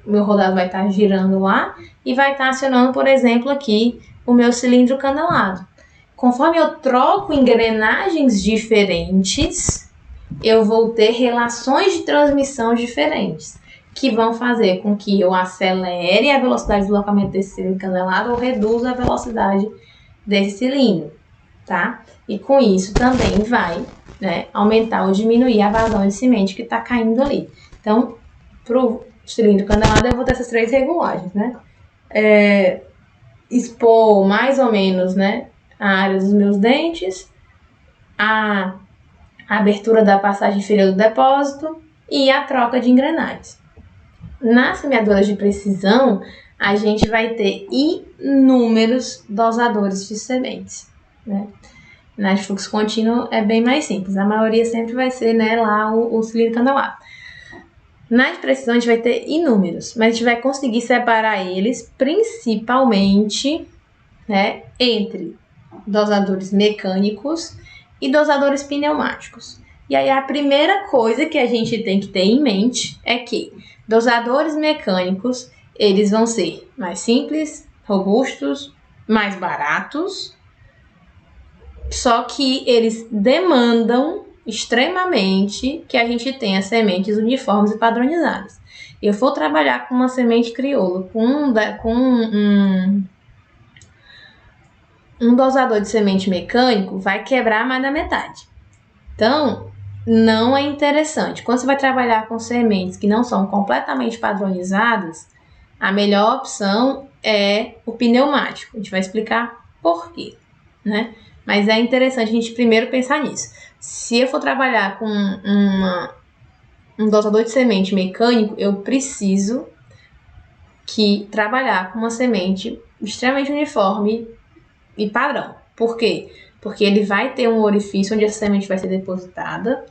meu rodado vai estar girando lá e vai estar acionando, por exemplo, aqui o meu cilindro canalado. Conforme eu troco engrenagens diferentes, eu vou ter relações de transmissão diferentes, que vão fazer com que eu acelere a velocidade de deslocamento desse cilindro canalado ou reduza a velocidade desse cilindro, tá? E com isso também vai, né, aumentar ou diminuir a vazão de semente que está caindo ali. Então, para o cilindro canalado, eu vou ter essas três regulagens, né? Expor mais ou menos, né, a área dos meus dentes, a abertura da passagem inferior do depósito e a troca de engrenagens. Nas semeadoras de precisão, a gente vai ter inúmeros dosadores de sementes, né? Na de fluxo contínuo é bem mais simples. A maioria sempre vai ser, né, lá o cilindro canalado. Na de precisão a gente vai ter inúmeros, mas a gente vai conseguir separar eles principalmente, né, entre dosadores mecânicos e dosadores pneumáticos. E aí a primeira coisa que a gente tem que ter em mente é que dosadores mecânicos, eles vão ser mais simples, robustos, mais baratos, só que eles demandam extremamente que a gente tenha sementes uniformes e padronizadas. Eu for trabalhar com uma semente crioula, com um dosador de semente mecânico, vai quebrar mais da metade. Então, não é interessante. Quando você vai trabalhar com sementes que não são completamente padronizadas, a melhor opção é o pneumático. A gente vai explicar por quê, né? Mas é interessante a gente primeiro pensar nisso. Se eu for trabalhar com um dosador de semente mecânico, eu preciso trabalhar com uma semente extremamente uniforme e padrão. Por quê? Porque ele vai ter um orifício onde essa semente vai ser depositada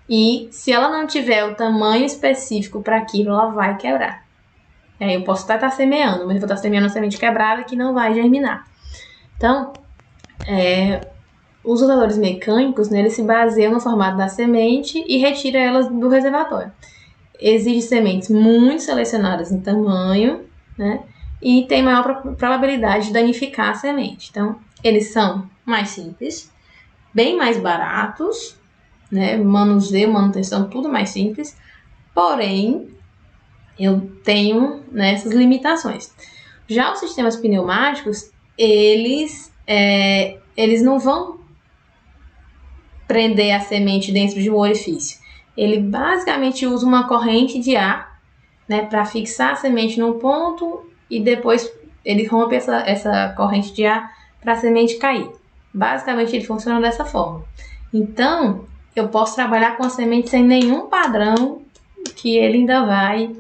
e se ela não tiver o tamanho específico para aquilo, ela vai quebrar. Aí eu posso estar semeando, mas eu vou estar semeando uma semente quebrada que não vai germinar. Então, os roladores mecânicos, né, eles se baseiam no formato da semente e retira elas do reservatório. Exige sementes muito selecionadas em tamanho, né, e tem maior probabilidade de danificar a semente. Então, eles são mais simples, bem mais baratos, né, manuseio, manutenção, tudo mais simples, porém, eu tenho, né, essas limitações. Já os sistemas pneumáticos, eles não vão prender a semente dentro de um orifício. Ele basicamente usa uma corrente de ar, né, para fixar a semente num ponto e depois ele rompe essa corrente de ar para a semente cair. Basicamente ele funciona dessa forma. Então, eu posso trabalhar com a semente sem nenhum padrão que ele ainda vai...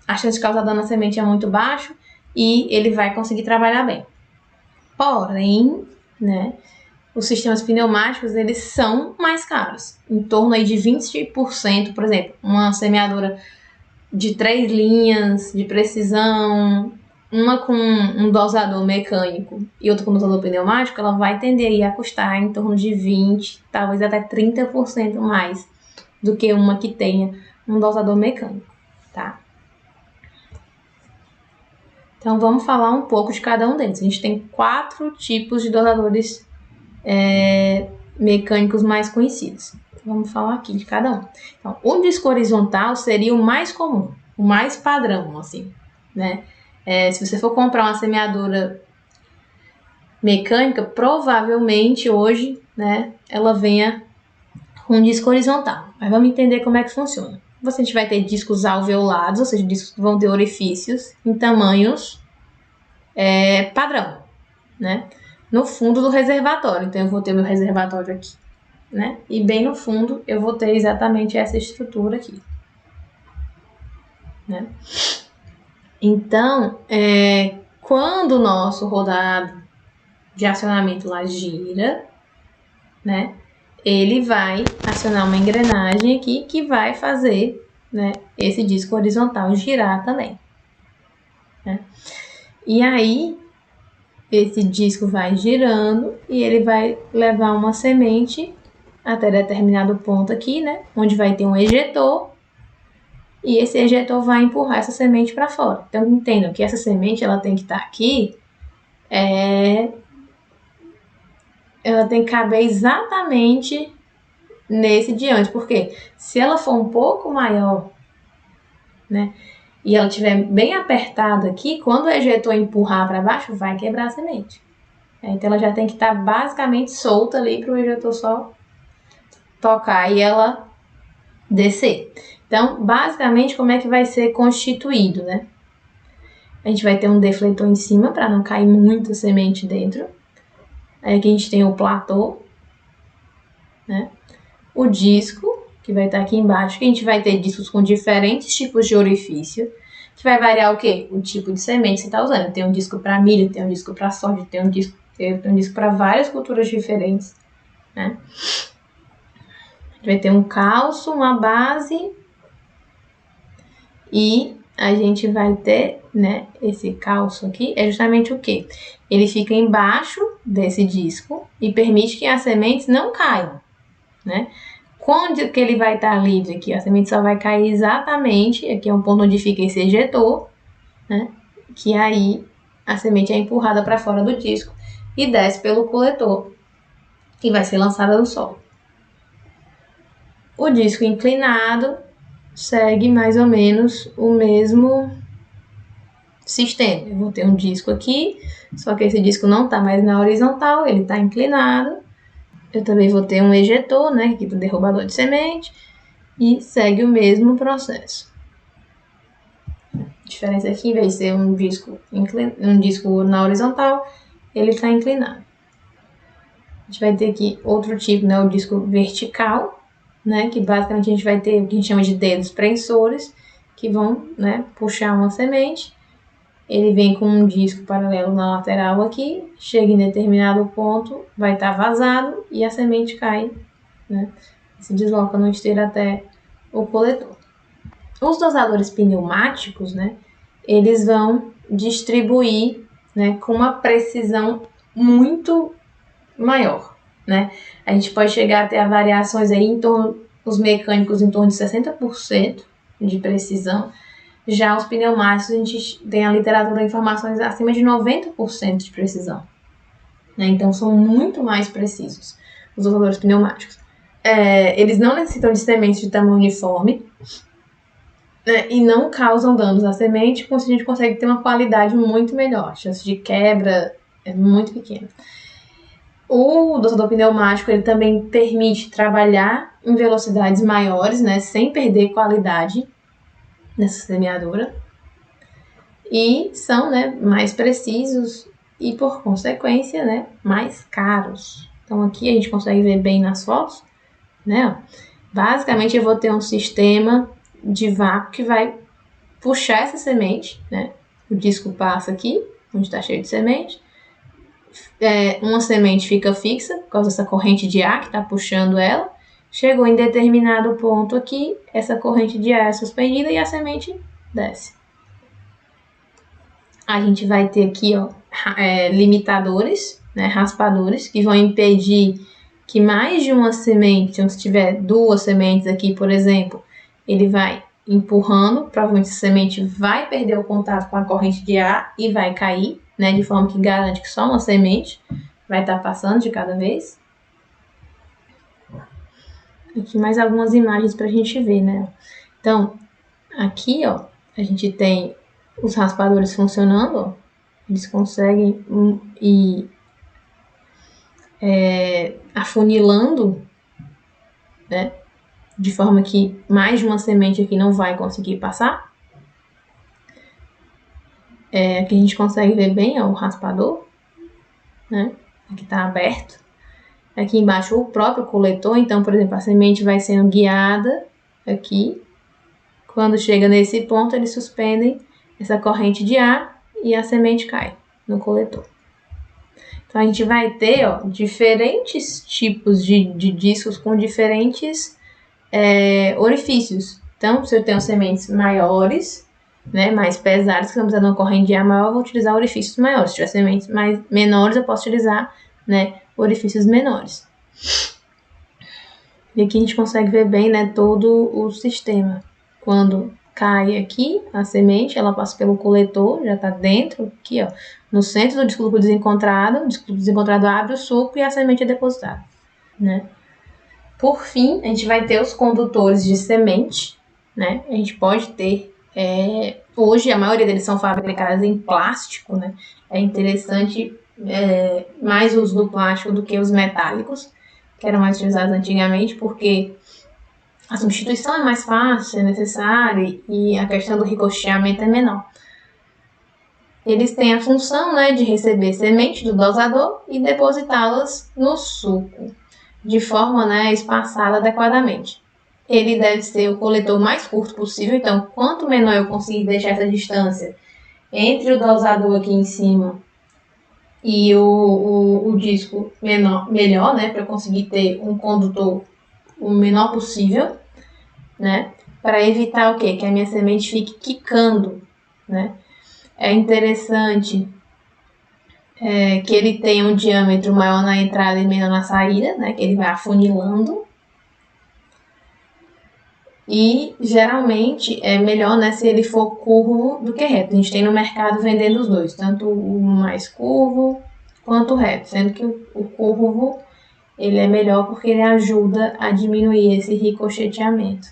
a chance de causar dano à semente é muito baixo e ele vai conseguir trabalhar bem. Porém, né, os sistemas pneumáticos, eles são mais caros, em torno aí de 20%, por exemplo, uma semeadora de 3 linhas de precisão, uma com um dosador mecânico e outra com dosador pneumático, ela vai tender aí a custar em torno de 20%, talvez até 30% mais do que uma que tenha um dosador mecânico, tá? Então, vamos falar um pouco de cada um deles. A gente tem 4 tipos de dosadores mecânicos mais conhecidos. Vamos falar aqui de cada um. Então, o disco horizontal seria o mais comum, o mais padrão, assim, né? Se você for comprar uma semeadora mecânica, provavelmente hoje, né, ela venha com um disco horizontal. Mas vamos entender como é que funciona. A gente vai ter discos alveolados, ou seja, discos que vão ter orifícios em tamanhos padrão, né? No fundo do reservatório. Então, eu vou ter meu reservatório aqui, né? E bem no fundo, eu vou ter exatamente essa estrutura aqui, né? Então, quando o nosso rodado de acionamento lá gira, né? Ele vai acionar uma engrenagem aqui que vai fazer, né, esse disco horizontal girar também, né? E aí, esse disco vai girando e ele vai levar uma semente até determinado ponto aqui, né? Onde vai ter um ejetor e esse ejetor vai empurrar essa semente para fora. Então, entendam que essa semente ela tem que estar aqui, ela tem que caber exatamente nesse diante, porque se ela for um pouco maior, né? E ela estiver bem apertada aqui, quando o ejetor empurrar para baixo, vai quebrar a semente. Então ela já tem que estar basicamente solta ali para o ejetor só tocar e ela descer. Então, basicamente, como é que vai ser constituído, né? A gente vai ter um defletor em cima para não cair muita semente dentro. Aí aqui a gente tem o platô, né? O disco, que vai estar aqui embaixo, que a gente vai ter discos com diferentes tipos de orifício, que vai variar o quê? O tipo de semente que você está usando. Tem um disco para milho, tem um disco para soja, tem um disco para várias culturas diferentes, né? A gente vai ter um calço, uma base e a gente vai ter, né, esse calço aqui, é justamente o quê? Ele fica embaixo desse disco e permite que as sementes não caiam, né? Quando que ele vai estar livre aqui? A semente só vai cair exatamente, aqui é um ponto onde fica esse ejetor, né? Que aí a semente é empurrada para fora do disco e desce pelo coletor e vai ser lançada no solo. O disco inclinado segue mais ou menos o mesmo sistema. Eu vou ter um disco aqui, só que esse disco não está mais na horizontal, ele está inclinado. Eu também vou ter um ejetor, né, aqui do derrubador de semente, e segue o mesmo processo. A diferença aqui, em vez de ser um disco na horizontal, ele está inclinado. A gente vai ter aqui outro tipo, né, o disco vertical, né, que basicamente a gente vai ter o que a gente chama de dedos prensores, que vão, né, puxar uma semente ele vem com um disco paralelo na lateral aqui, chega em determinado ponto, vai estar vazado e a semente cai, né? Se desloca no esteiro até o coletor. Os dosadores pneumáticos, né, eles vão distribuir, né, com uma precisão muito maior, né? A gente pode chegar a ter variações aí em torno, os mecânicos em torno de 60% de precisão. Já os pneumáticos, a gente tem a literatura informações acima de 90% de precisão, né? Então são muito mais precisos os dosadores pneumáticos. Eles não necessitam de sementes de tamanho uniforme, né, e não causam danos à semente, com isso a gente consegue ter uma qualidade muito melhor. A chance de quebra é muito pequena. O dosador pneumático ele também permite trabalhar em velocidades maiores, né, sem perder qualidade nessa semeadura. E são, né, mais precisos e, por consequência, né, mais caros. Então aqui a gente consegue ver bem nas fotos, né? Basicamente eu vou ter um sistema de vácuo que vai puxar essa semente, né? O disco passa aqui, onde está cheio de semente. Uma semente fica fixa por causa dessa corrente de ar que está puxando ela. Chegou em determinado ponto aqui, essa corrente de ar é suspendida e a semente desce. A gente vai ter aqui, ó, limitadores, né, raspadores, que vão impedir que mais de uma semente, então se tiver 2 sementes aqui, por exemplo, ele vai empurrando, provavelmente essa semente vai perder o contato com a corrente de ar e vai cair, né, de forma que garante que só uma semente vai estar passando de cada vez. Aqui mais algumas imagens para a gente ver, né? Então, aqui, ó, a gente tem os raspadores funcionando, ó, eles conseguem ir afunilando, né, de forma que mais de uma semente aqui não vai conseguir passar. Aqui a gente consegue ver bem, ó, o raspador, né, aqui está aberto. Aqui embaixo o próprio coletor, então, por exemplo, a semente vai sendo guiada aqui. Quando chega nesse ponto, eles suspendem essa corrente de ar e a semente cai no coletor. Então, a gente vai ter, ó, diferentes tipos de discos com diferentes orifícios. Então, se eu tenho sementes maiores, né, mais pesadas, que estão precisando de uma corrente de ar maior, eu vou utilizar orifícios maiores. Se tiver sementes menores, eu posso utilizar, né, orifícios menores. E aqui a gente consegue ver bem, né, todo o sistema. Quando cai aqui a semente, ela passa pelo coletor, já está dentro, aqui, ó, no centro do disco duplo desencontrado. O disco duplo desencontrado abre o suco e a semente é depositada, né? Por fim, a gente vai ter os condutores de semente, né? A gente pode ter, hoje a maioria deles são fabricados em plástico, né? É interessante mais o uso do plástico do que os metálicos, que eram mais utilizados antigamente, porque a substituição é mais fácil, é necessária e a questão do ricocheteamento é menor. Eles têm a função, né, de receber sementes do dosador e depositá-las no suco, de forma, né, espaçada adequadamente. Ele deve ser o coletor mais curto possível, então quanto menor eu conseguir deixar essa distância entre o dosador aqui em cima e o disco melhor, né, para eu conseguir ter um condutor o menor possível, né, para evitar o quê? Que a minha semente fique quicando, né. É interessante que ele tenha um diâmetro maior na entrada e menor na saída, né, que ele vai afunilando. E geralmente é melhor, né, se ele for curvo do que reto. A gente tem no mercado vendendo os dois, tanto o mais curvo quanto o reto, sendo que o curvo ele é melhor porque ele ajuda a diminuir esse ricocheteamento,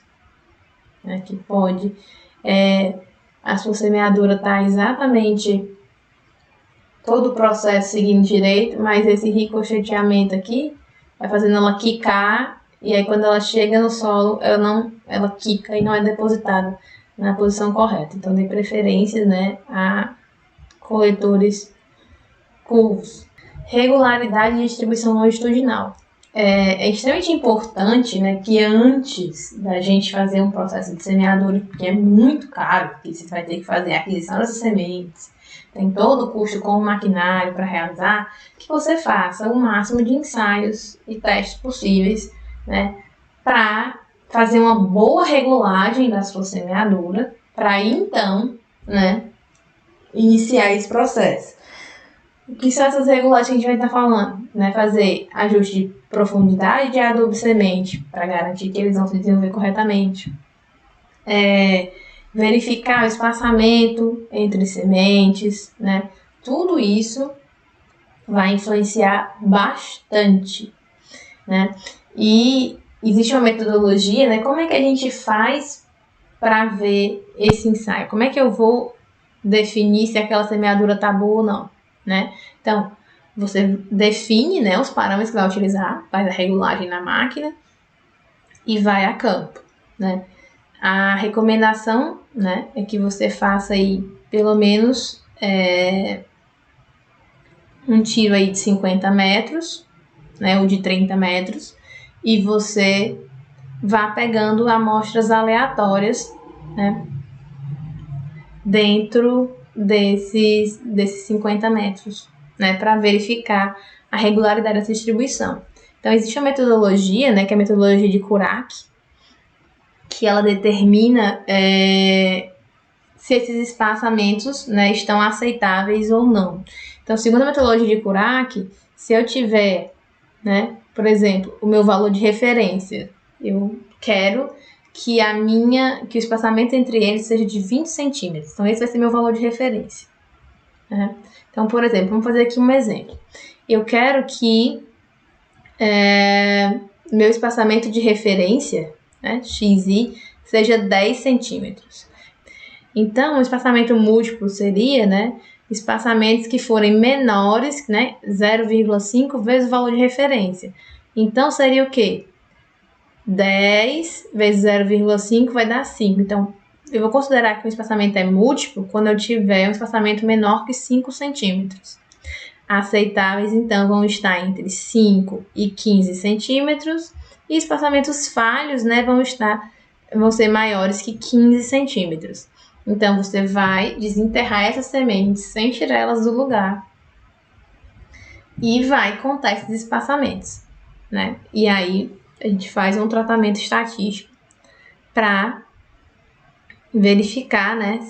né, que pode a sua semeadura tá exatamente todo o processo seguindo direito, mas esse ricocheteamento aqui vai fazendo ela quicar. E aí, quando ela chega no solo, ela quica e não é depositada na posição correta. Então, dê preferência, né, a coletores curvos. Regularidade de distribuição longitudinal. É extremamente importante, né, que antes da gente fazer um processo de semeadura, que é muito caro, porque você vai ter que fazer a aquisição dessas sementes, tem todo o custo com o maquinário para realizar, que você faça o máximo de ensaios e testes possíveis, né, para fazer uma boa regulagem da sua semeadura, para aí então, né, iniciar esse processo. O que são essas regulagens que a gente vai estar falando? Né? Fazer ajuste de profundidade de adubo e semente, para garantir que eles vão se desenvolver corretamente. Verificar o espaçamento entre sementes, né? Tudo isso vai influenciar bastante, né? E existe uma metodologia, né? Como é que a gente faz para ver esse ensaio? Como é que eu vou definir se aquela semeadura tá boa ou não, né? Então, você define, né, os parâmetros que vai utilizar, faz a regulagem na máquina e vai a campo, né? A recomendação, né, é que você faça aí pelo menos um tiro aí de 50 metros, né, ou de 30 metros, e você vá pegando amostras aleatórias, né, dentro desses 50 metros, né, para verificar a regularidade dessa distribuição. Então, existe a metodologia, né, que é a metodologia de Kurak, que ela determina se esses espaçamentos, né, estão aceitáveis ou não. Então, segundo a metodologia de Kurak, se eu tiver, né, por exemplo, o meu valor de referência, eu quero que o espaçamento entre eles seja de 20 centímetros. Então, esse vai ser meu valor de referência. Né? Então, por exemplo, vamos fazer aqui um exemplo. Eu quero que meu espaçamento de referência, né, XI, seja 10 centímetros. Então, o espaçamento múltiplo seria, né, espaçamentos que forem menores, né, 0,5 vezes o valor de referência. Então, seria o quê? 10 vezes 0,5 vai dar 5. Então, eu vou considerar que o espaçamento é múltiplo quando eu tiver um espaçamento menor que 5 centímetros. Aceitáveis, então, vão estar entre 5 e 15 centímetros. E espaçamentos falhos, né, vão ser maiores que 15 centímetros. Então, você vai desenterrar essas sementes sem tirar elas do lugar. E vai contar esses espaçamentos, né? E aí, a gente faz um tratamento estatístico para verificar, né,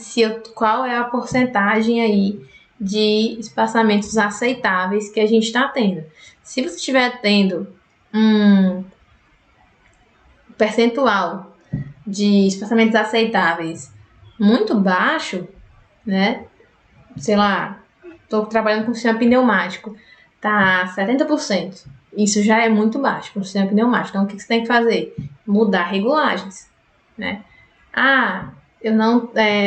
qual é a porcentagem aí de espaçamentos aceitáveis que a gente está tendo. Se você estiver tendo um percentual de espaçamentos aceitáveis muito baixo, né, sei lá, estou trabalhando com sistema pneumático, tá 70%. Isso já é muito baixo para o sistema pneumático. Então, o que você tem que fazer? Mudar regulagens, né?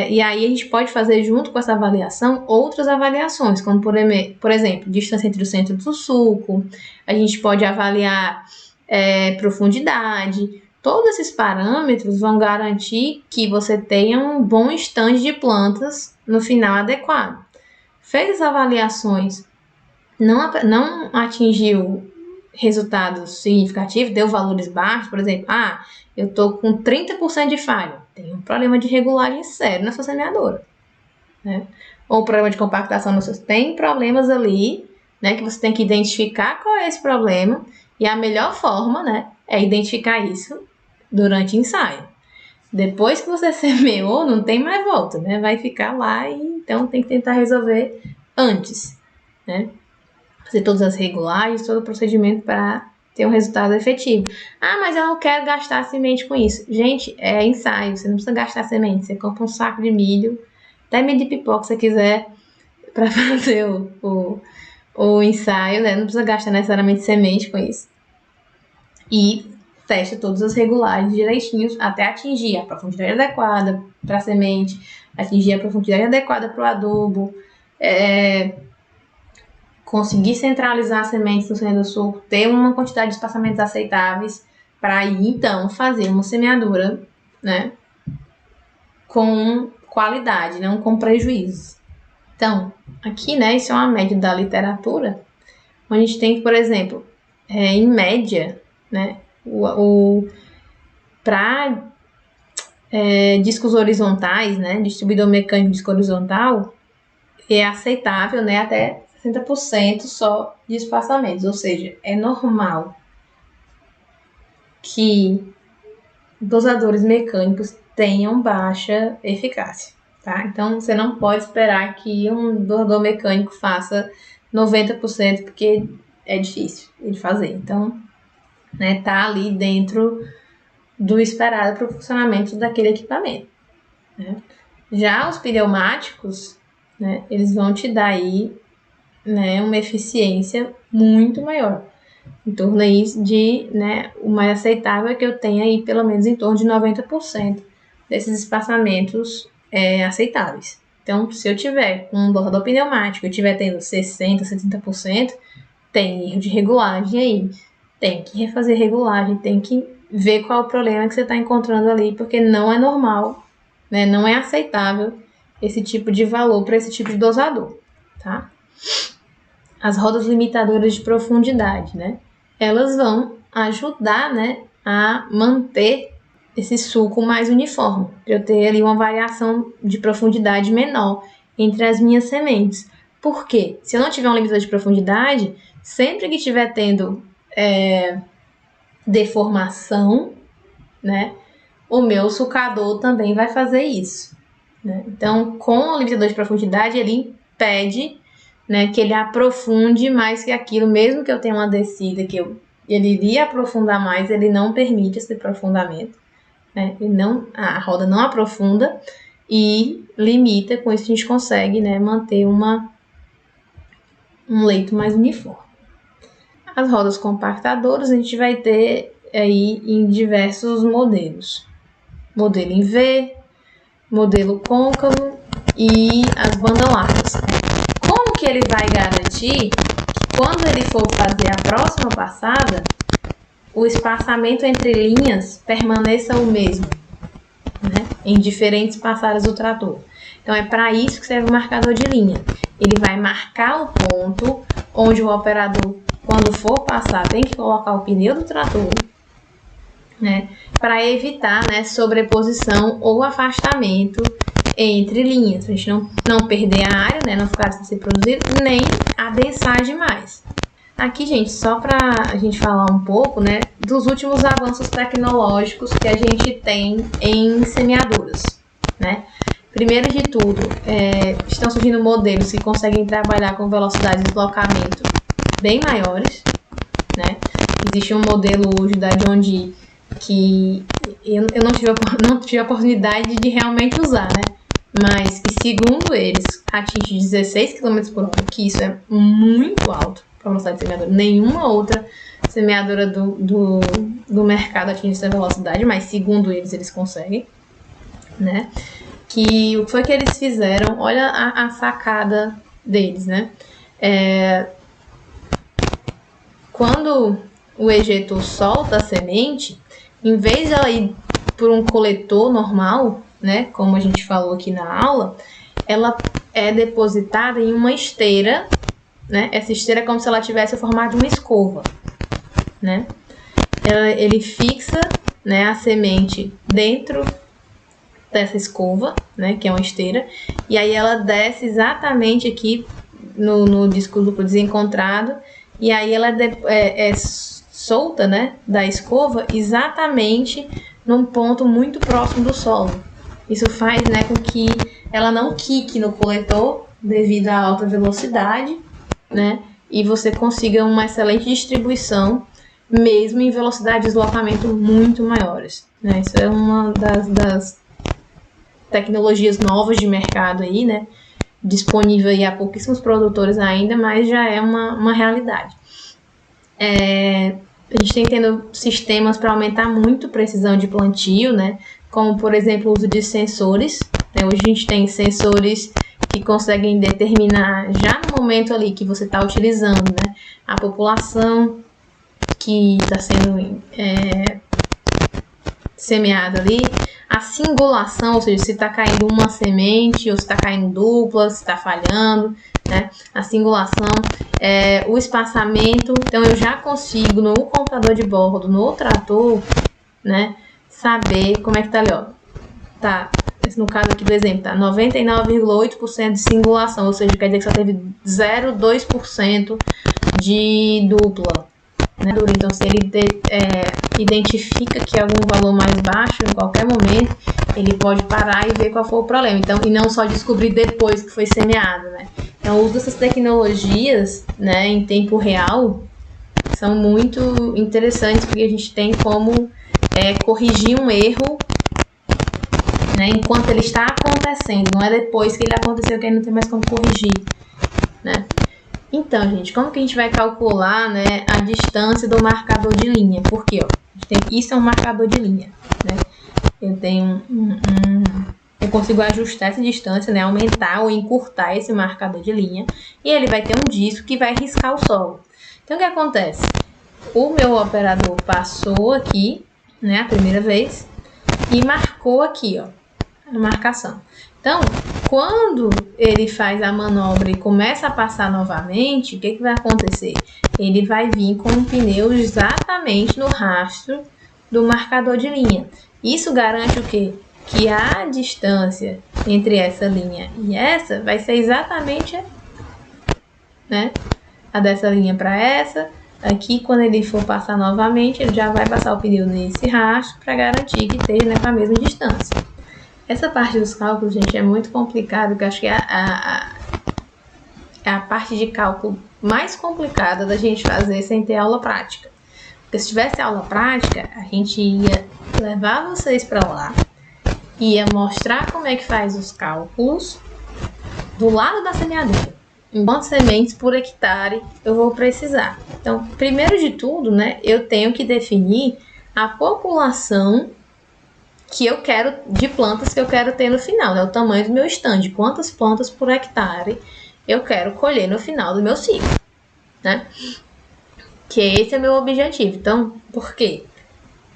E aí a gente pode fazer junto com essa avaliação outras avaliações, como por exemplo, distância entre o centro do sulco, a gente pode avaliar profundidade. Todos esses parâmetros vão garantir que você tenha um bom estande de plantas no final adequado. Fez as avaliações, não atingiu resultados significativos, deu valores baixos, por exemplo, eu estou com 30% de falha, tem um problema de regulagem sério na sua semeadora, né? Ou problema de compactação tem problemas ali, né, que você tem que identificar qual é esse problema, e a melhor forma, né, é identificar isso durante o ensaio. Depois que você semeou, não tem mais volta, né, vai ficar lá, e então tem que tentar resolver antes, né? Fazer todas as regulagens, todo o procedimento para ter um resultado efetivo. Mas eu não quero gastar semente com isso. Gente, é ensaio, você não precisa gastar semente. Você compra um saco de milho, até milho de pipoca se você quiser, para fazer o ensaio, né? Não precisa gastar necessariamente semente com isso. E testa todas as regulagens direitinhos até atingir a profundidade adequada para a semente, atingir a profundidade adequada para o adubo, conseguir centralizar as sementes no centro do sulco, ter uma quantidade de espaçamentos aceitáveis para aí então fazer uma semeadura, né, com qualidade, não com prejuízo. Então, aqui, né, isso é uma média da literatura, onde a gente tem que, por exemplo, em média, né, para discos horizontais, né, distribuidor mecânico disco horizontal, é aceitável, né, até 60% só de espaçamentos, ou seja, é normal que dosadores mecânicos tenham baixa eficácia, tá? Então, você não pode esperar que um dosador mecânico faça 90%, porque é difícil ele fazer. Então, né, tá ali dentro do esperado para o funcionamento daquele equipamento, né? Já os pneumáticos, né, eles vão te dar aí, né, uma eficiência muito maior. Em torno aí de, né, o mais aceitável é que eu tenha aí pelo menos em torno de 90% desses espaçamentos aceitáveis. Então, se eu tiver um dosador pneumático, eu estiver tendo 60%, 70%, tem erro de regulagem aí. Tem que refazer regulagem, tem que ver qual é o problema que você está encontrando ali, porque não é normal, né, não é aceitável esse tipo de valor para esse tipo de dosador, tá? As rodas limitadoras de profundidade, né? Elas vão ajudar, né, a manter esse sulco mais uniforme, para eu ter ali uma variação de profundidade menor entre as minhas sementes. Por quê? Se eu não tiver um limitador de profundidade, sempre que estiver tendo deformação, né, o meu sulcador também vai fazer isso, né? Então, com o limitador de profundidade, ele impede, né, que ele aprofunde mais que aquilo, mesmo que eu tenha uma descida que ele iria aprofundar mais, ele não permite esse aprofundamento, né? A roda não aprofunda e limita, com isso a gente consegue, né, manter um leito mais uniforme. As rodas compactadoras a gente vai ter aí em diversos modelos. Modelo em V, modelo côncavo e as bandas largas. Como que ele vai garantir que quando ele for fazer a próxima passada, o espaçamento entre linhas permaneça o mesmo, né, em diferentes passadas do trator? Então, é para isso que serve o marcador de linha. Ele vai marcar o ponto onde o operador, quando for passar, tem que colocar o pneu do trator, né, para evitar, né, sobreposição ou afastamento entre linhas, a gente não perder a área, né, não ficar sem ser produzido, nem adensar demais. Aqui, gente, só para a gente falar um pouco, né, dos últimos avanços tecnológicos que a gente tem em semeadoras, né? Primeiro de tudo, estão surgindo modelos que conseguem trabalhar com velocidades de deslocamento bem maiores, né? Existe um modelo hoje da John Deere que eu não tive a oportunidade de realmente usar, né? Mas que, segundo eles, atinge 16 km por hora, que isso é muito alto para uma velocidade de semeadora. Nenhuma outra semeadora do mercado atinge essa velocidade, mas segundo eles conseguem, né? Que o que foi que eles fizeram? Olha a sacada deles, né? Quando o ejetor solta a semente, em vez de ela ir por um coletor normal, né, como a gente falou aqui na aula, ela é depositada em uma esteira, né? Essa esteira é como se ela tivesse o formato de uma escova, né? Ele fixa, né, a semente dentro dessa escova, né, que é uma esteira, e aí ela desce exatamente aqui no disco duplo desencontrado, e aí ela é solta, né, da escova exatamente num ponto muito próximo do solo. Isso faz, né, com que ela não quique no coletor devido à alta velocidade, né, e você consiga uma excelente distribuição mesmo em velocidade de deslocamento muito maiores, né? Isso é uma das tecnologias novas de mercado aí, né, disponível aí a pouquíssimos produtores ainda, mas já é uma realidade. A gente tem tendo sistemas para aumentar muito a precisão de plantio, né, como, por exemplo, o uso de sensores, né? Hoje a gente tem sensores que conseguem determinar já no momento ali que você está utilizando, né, a população que está sendo semeada ali, a singulação, ou seja, se está caindo uma semente ou se está caindo dupla, se está falhando, né? A singulação, o espaçamento. Então, eu já consigo no computador de bordo, no trator, né, saber como é que tá ali, ó. Tá no caso aqui do exemplo, tá? 99,8% de singulação, ou seja, quer dizer que só teve 0,2% de dupla, né? Então, se ele identifica que algum valor mais baixo em qualquer momento, ele pode parar e ver qual foi o problema. Então, e não só descobrir depois que foi semeado, né? Então, o uso dessas tecnologias, né, em tempo real, são muito interessantes, porque a gente tem como corrigir um erro, né, enquanto ele está acontecendo, não é depois que ele aconteceu que aí não tem mais como corrigir, né? Então, gente, como que a gente vai calcular, né, a distância do marcador de linha? Porque, ó, isso é um marcador de linha, né? Eu tenho eu consigo ajustar essa distância, né, aumentar ou encurtar esse marcador de linha, e ele vai ter um disco que vai riscar o solo. Então, o que acontece? O meu operador passou aqui, né, a primeira vez, e marcou aqui, ó, a marcação. Então, quando ele faz a manobra e começa a passar novamente, o que vai acontecer? Ele vai vir com o pneu exatamente no rastro do marcador de linha. Isso garante o quê? Que a distância entre essa linha e essa vai ser exatamente, né, a dessa linha para essa. Aqui, quando ele for passar novamente, ele já vai passar o pneu nesse rastro para garantir que esteja, né, com a mesma distância. Essa parte dos cálculos, gente, é muito complicada, porque eu acho que é a parte de cálculo mais complicada da gente fazer sem ter aula prática. Porque se tivesse aula prática, a gente ia levar vocês para lá, ia mostrar como é que faz os cálculos do lado da semeadura. Quantas sementes por hectare eu vou precisar? Então, primeiro de tudo, né, eu tenho que definir a população que eu quero, de plantas que eu quero ter no final, né? O tamanho do meu stand, quantas plantas por hectare eu quero colher no final do meu ciclo, né? Que esse é o meu objetivo. Então, por quê?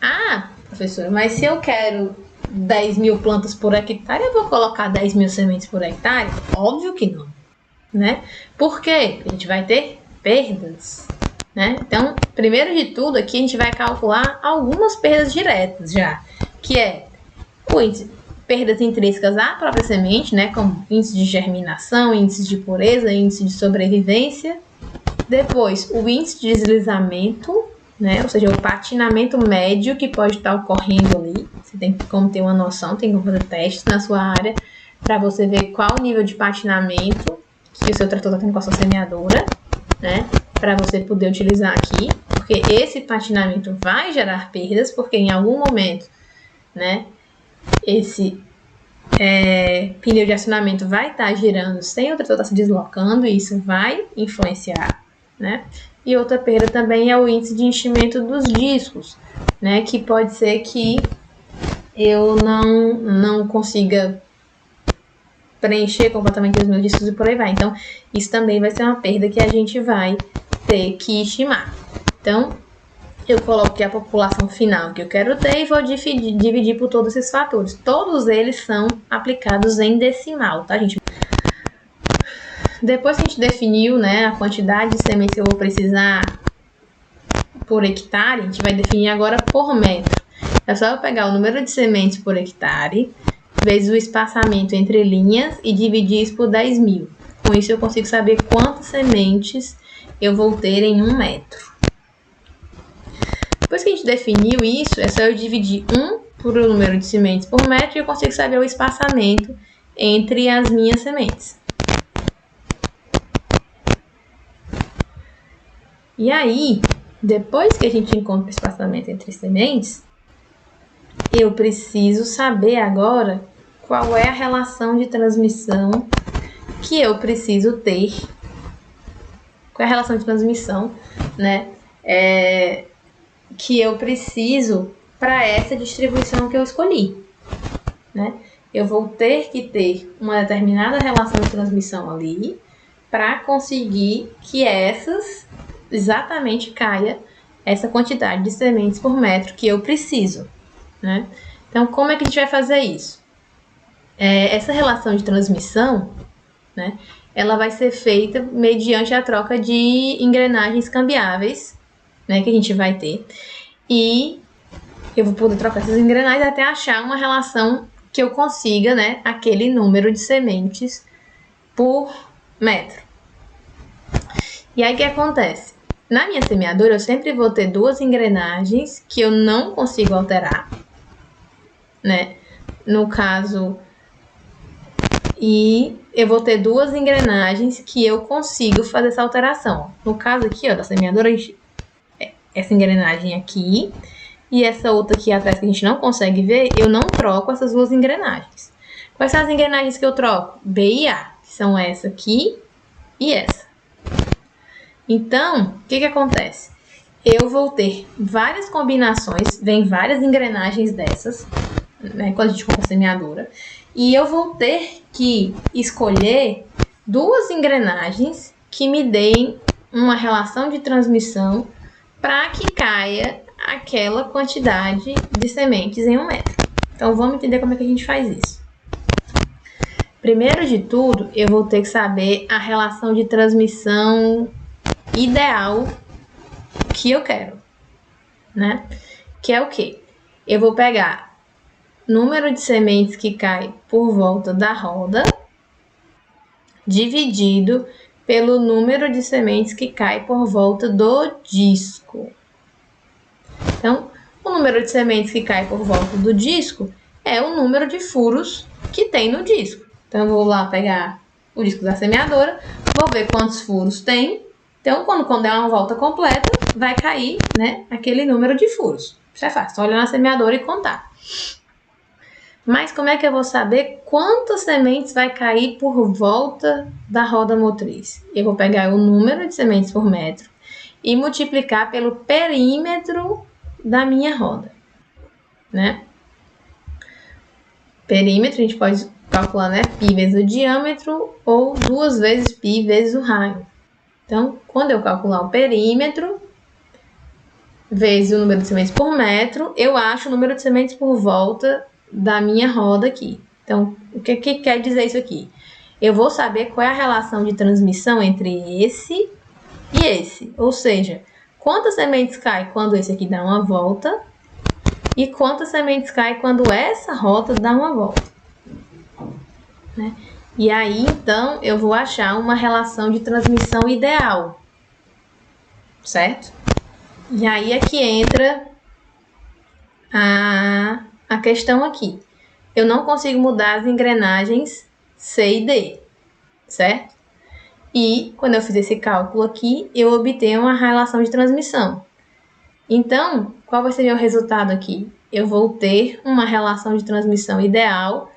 Ah, professora, mas se eu quero 10.000 plantas por hectare, eu vou colocar 10.000 sementes por hectare? Óbvio que não, né? Por quê? Porque a gente vai ter perdas, né? Então, primeiro de tudo, aqui a gente vai calcular algumas perdas diretas já, que é o índice, perdas intrínsecas à própria semente, né, como índice de germinação, índice de pureza, índice de sobrevivência. Depois, o índice de deslizamento, né, ou seja, o patinamento médio que pode estar ocorrendo ali. Você tem como ter uma noção, tem como fazer testes na sua área para você ver qual o nível de patinamento que o seu trator está tendo com a sua semeadora, né, para você poder utilizar aqui, porque esse patinamento vai gerar perdas, porque em algum momento, né, esse pneu de acionamento vai estar girando sem o trator estar se deslocando, e isso vai influenciar, né? E outra perda também é o índice de enchimento dos discos, né? Que pode ser que eu não consiga preencher completamente os meus discos e por aí vai. Então, isso também vai ser uma perda que a gente vai ter que estimar. Então, eu coloco aqui a população final que eu quero ter e vou dividir por todos esses fatores. Todos eles são aplicados em decimal, tá, gente? Depois que a gente definiu, né, a quantidade de sementes que eu vou precisar por hectare, a gente vai definir agora por metro. É só eu pegar o número de sementes por hectare, vezes o espaçamento entre linhas e dividir isso por 10.000. Com isso eu consigo saber quantas sementes eu vou ter em 1 metro. Depois que a gente definiu isso, é só eu dividir 1 por o número de sementes por metro e eu consigo saber o espaçamento entre as minhas sementes. E aí, depois que a gente encontra o espaçamento entre sementes, eu preciso saber agora qual é a relação de transmissão que eu preciso ter. Qual é a relação de transmissão, né? Que eu preciso para essa distribuição que eu escolhi, né? Eu vou ter que ter uma determinada relação de transmissão ali para conseguir que exatamente caia essa quantidade de sementes por metro que eu preciso, né? Então, como é que a gente vai fazer isso? Essa relação de transmissão, né, ela vai ser feita mediante a troca de engrenagens cambiáveis, né, que a gente vai ter. E eu vou poder trocar essas engrenagens até achar uma relação que eu consiga, né, aquele número de sementes por metro. E aí o que acontece? Na minha semeadora eu sempre vou ter duas engrenagens que eu não consigo alterar, né? No caso, e eu vou ter duas engrenagens que eu consigo fazer essa alteração. No caso aqui, ó, da semeadora, essa engrenagem aqui e essa outra aqui atrás que a gente não consegue ver, eu não troco essas duas engrenagens. Quais são as engrenagens que eu troco? B e A, que são essa aqui e essa. Então, o que acontece? Eu vou ter várias combinações, vem várias engrenagens dessas, né, quando a gente compra a semeadora, e eu vou ter que escolher duas engrenagens que me deem uma relação de transmissão para que caia aquela quantidade de sementes em 1 metro. Então, vamos entender como é que a gente faz isso. Primeiro de tudo, eu vou ter que saber a relação de transmissão ideal que eu quero, né? Que é o quê? Eu vou pegar número de sementes que cai por volta da roda dividido pelo número de sementes que cai por volta do disco. Então, o número de sementes que cai por volta do disco é o número de furos que tem no disco. Então, eu vou lá pegar o disco da semeadora, vou ver quantos furos tem. Então, quando der uma volta completa, vai cair, né, aquele número de furos. Isso é fácil, só olhar na semeadora e contar. Mas como é que eu vou saber quantas sementes vai cair por volta da roda motriz? Eu vou pegar o número de sementes por metro e multiplicar pelo perímetro da minha roda, né? Perímetro a gente pode calcular, né, π vezes o diâmetro ou 2 vezes π vezes o raio. Então, quando eu calcular o perímetro vezes o número de sementes por metro, eu acho o número de sementes por volta da minha roda aqui. Então, o que quer dizer isso aqui? Eu vou saber qual é a relação de transmissão entre esse e esse. Ou seja, quantas sementes cai quando esse aqui dá uma volta e quantas sementes cai quando essa rota dá uma volta, né? E aí, então, eu vou achar uma relação de transmissão ideal, certo? E aí é que entra a questão aqui. Eu não consigo mudar as engrenagens C e D, certo? E quando eu fiz esse cálculo aqui, eu obtenho uma relação de transmissão. Então, qual vai ser o meu resultado aqui? Eu vou ter uma relação de transmissão ideal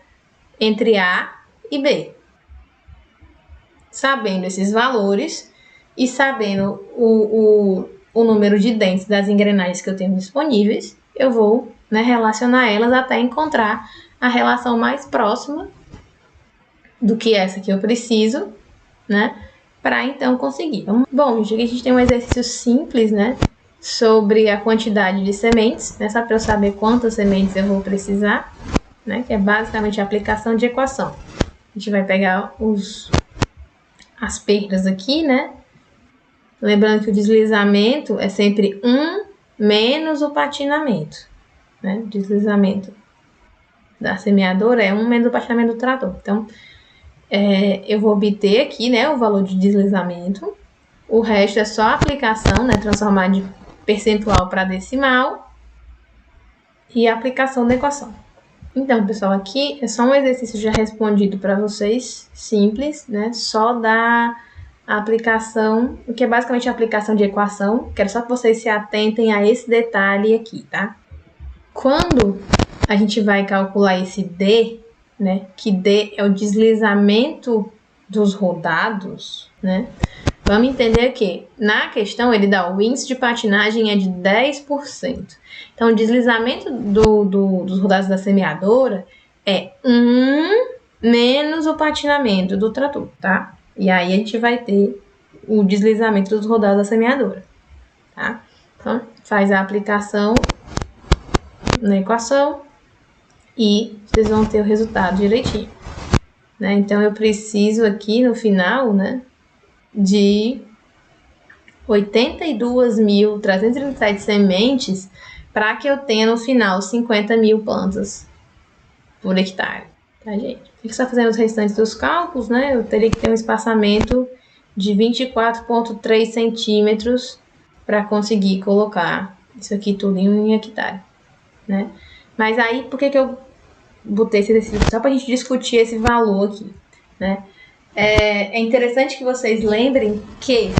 entre A e B. Sabendo esses valores e sabendo o número de dentes das engrenagens que eu tenho disponíveis, eu vou, né, relacionar elas até encontrar a relação mais próxima do que essa que eu preciso, né, para então conseguir. Bom, gente, aqui a gente tem um exercício simples, né, sobre a quantidade de sementes, né, só para eu saber quantas sementes eu vou precisar, né, que é basicamente a aplicação de equação. A gente vai pegar as perdas aqui, né, lembrando que o deslizamento é sempre 1 menos o patinamento, né, o deslizamento da semeadora é 1 menos o patinamento do trator. Então, eu vou obter aqui, né, o valor de deslizamento, o resto é só aplicação, né, transformar de percentual para decimal e a aplicação da equação. Então, pessoal, aqui é só um exercício já respondido para vocês, simples, né, só da aplicação, o que é basicamente a aplicação de equação. Quero só que vocês se atentem a esse detalhe aqui, tá? Quando a gente vai calcular esse D, né, que D é o deslizamento dos rodados, né, vamos entender que na questão ele dá o índice de patinagem é de 10%. Então, o deslizamento dos rodados da semeadora é 1 menos o patinamento do trator, tá? E aí a gente vai ter o deslizamento dos rodados da semeadora, tá? Então, faz a aplicação na equação e vocês vão ter o resultado direitinho, né? Então, eu preciso aqui no final, né, de 82.337 sementes para que eu tenha no final 50.000 plantas por hectare, tá, gente? Aqui está fazendo os restantes dos cálculos, né? Eu teria que ter um espaçamento de 24,3 centímetros para conseguir colocar isso aqui tudo em hectare, né? Mas aí, por que eu botei esse só para a gente discutir esse valor aqui, né? É interessante que vocês lembrem que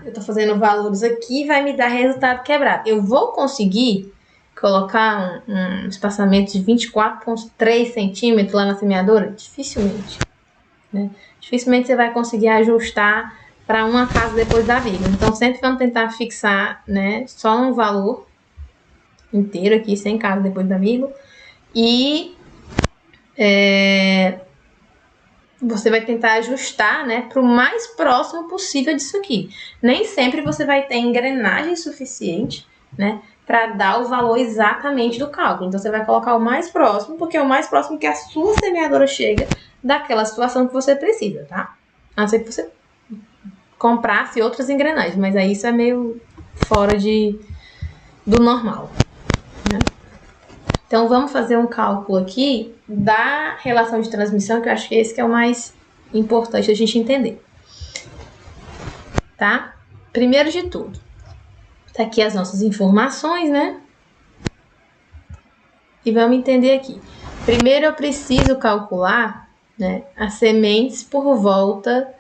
eu tô fazendo valores aqui, vai me dar resultado quebrado. Eu vou conseguir colocar um espaçamento de 24,3 centímetros lá na semeadora? Dificilmente, né? Dificilmente você vai conseguir ajustar para uma casa depois da vírgula. Então, sempre vamos tentar fixar, né, só um valor inteiro aqui, sem casa depois da vírgula. E você vai tentar ajustar, né, para o mais próximo possível disso aqui. Nem sempre você vai ter engrenagem suficiente, né, para dar o valor exatamente do cálculo. Então, você vai colocar o mais próximo, porque é o mais próximo que a sua semeadora chega daquela situação que você precisa, tá? A não ser que você comprasse outras engrenagens, mas aí isso é meio fora do normal, né? Então, vamos fazer um cálculo aqui da relação de transmissão, que eu acho que esse que é o mais importante a gente entender, tá? Primeiro de tudo, tá aqui as nossas informações, né? E vamos entender aqui. Primeiro, eu preciso calcular, né, as sementes por volta.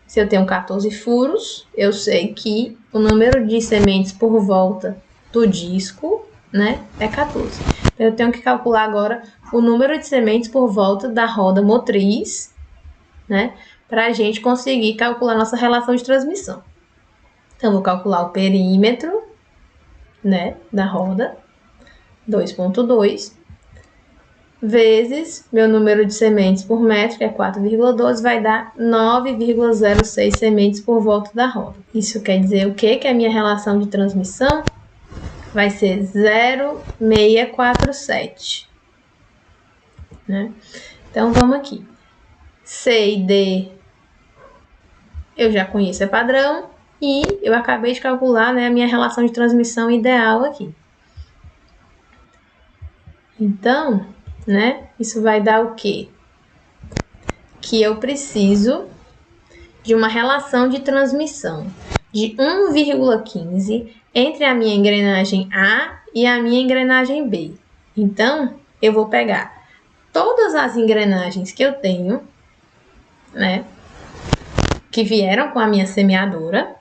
Se eu tenho 14 furos, eu sei que o número de sementes por volta do disco, né, é 14. Então, eu tenho que calcular agora o número de sementes por volta da roda motriz, né, para a gente conseguir calcular nossa relação de transmissão. Então, vou calcular o perímetro, né, da roda, 2,2, vezes meu número de sementes por metro, que é 4,12, vai dar 9,06 sementes por volta da roda. Isso quer dizer o quê? Que a minha relação de transmissão vai ser 0,647, né? Então, vamos aqui. C e D eu já conheço, é padrão, e eu acabei de calcular, né, a minha relação de transmissão ideal aqui. Então, né, isso vai dar o quê? Que eu preciso de uma relação de transmissão de 1,15 entre a minha engrenagem A e a minha engrenagem B. Então, eu vou pegar todas as engrenagens que eu tenho, né, que vieram com a minha semeadora,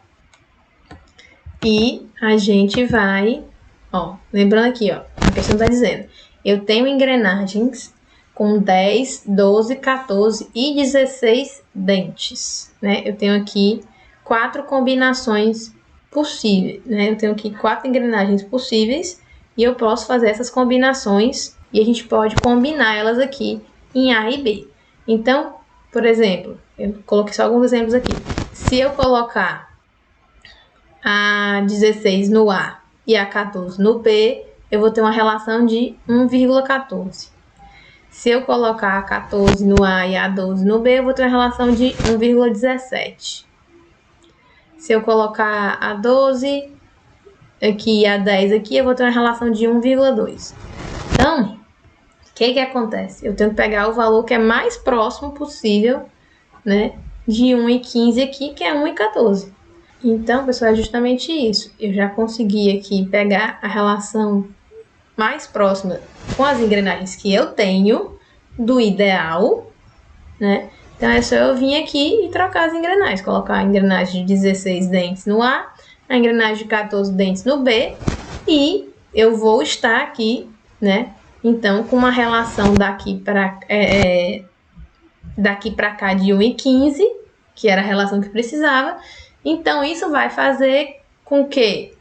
e a gente vai, ó, lembrando aqui, ó, a questão está dizendo, eu tenho engrenagens com 10, 12, 14 e 16 dentes, né? Eu tenho aqui 4 combinações possíveis, né? Eu tenho aqui 4 engrenagens possíveis e eu posso fazer essas combinações e a gente pode combinar elas aqui em A e B. Então, por exemplo, eu coloquei só alguns exemplos aqui. Se eu colocar a 16 no A e a 14 no B, eu vou ter uma relação de 1,14. Se eu colocar a 14 no A e a 12 no B, eu vou ter uma relação de 1,17. Se eu colocar a 12 aqui e a 10 aqui, eu vou ter uma relação de 1,2. Então, o que acontece? Eu tenho que pegar o valor que é mais próximo possível, né, de 1,15 aqui, que é 1,14. Então, pessoal, é justamente isso. Eu já consegui aqui pegar a relação mais próxima com as engrenagens que eu tenho do ideal, né? Então, é só eu vir aqui e trocar as engrenagens. Colocar a engrenagem de 16 dentes no A, a engrenagem de 14 dentes no B, e eu vou estar aqui, né? Então, com uma relação daqui para cá de 1,15, que era a relação que precisava. Então, isso vai fazer com que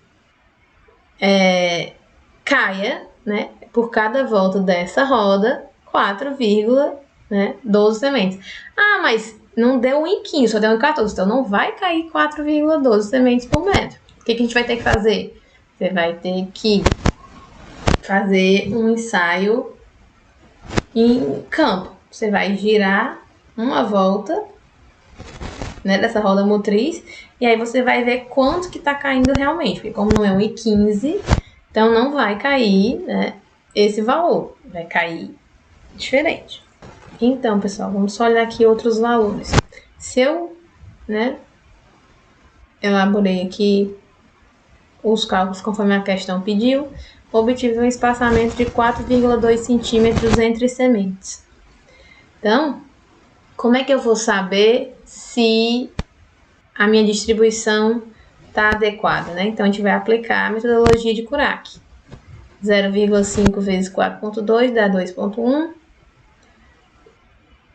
caia, né, por cada volta dessa roda, 4,12 sementes. Ah, mas não deu 1,15, só deu 1,14, então não vai cair 4,12 sementes por metro. O que a gente vai ter que fazer? Você vai ter que fazer um ensaio em campo. Você vai girar uma volta, né, dessa roda motriz, e aí você vai ver quanto que tá caindo realmente, porque como não é 1,15, então não vai cair, né, esse valor. vai cair diferente. Então, pessoal, vamos só olhar aqui outros valores. Se eu, né, elaborei aqui os cálculos conforme a questão pediu, obtive um espaçamento de 4,2 centímetros entre sementes. Então, como é que eu vou saber se a minha distribuição está adequada, né? Então, a gente vai aplicar a metodologia de Kurak. 0,5 vezes 4,2 dá 2,1.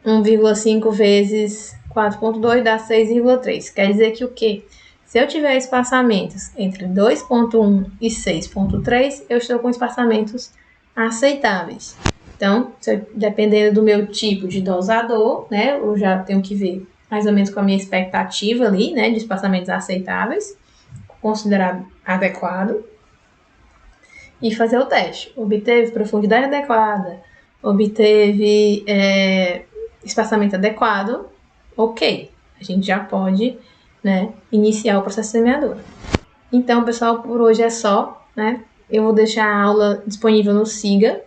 1,5 vezes 4,2 dá 6,3. Quer dizer que o quê? Se eu tiver espaçamentos entre 2,1 e 6,3, eu estou com espaçamentos aceitáveis. Então, dependendo do meu tipo de dosador, né, eu já tenho que ver mais ou menos com a minha expectativa ali, né, de espaçamentos aceitáveis, considerado adequado, e fazer o teste. Obteve profundidade adequada, obteve espaçamento adequado, ok, a gente já pode, né, iniciar o processo de semeadura. Então, pessoal, por hoje é só, né? Eu vou deixar a aula disponível no Siga.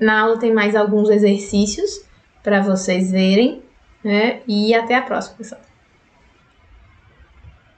Na aula tem mais alguns exercícios para vocês verem, né? E até a próxima, pessoal.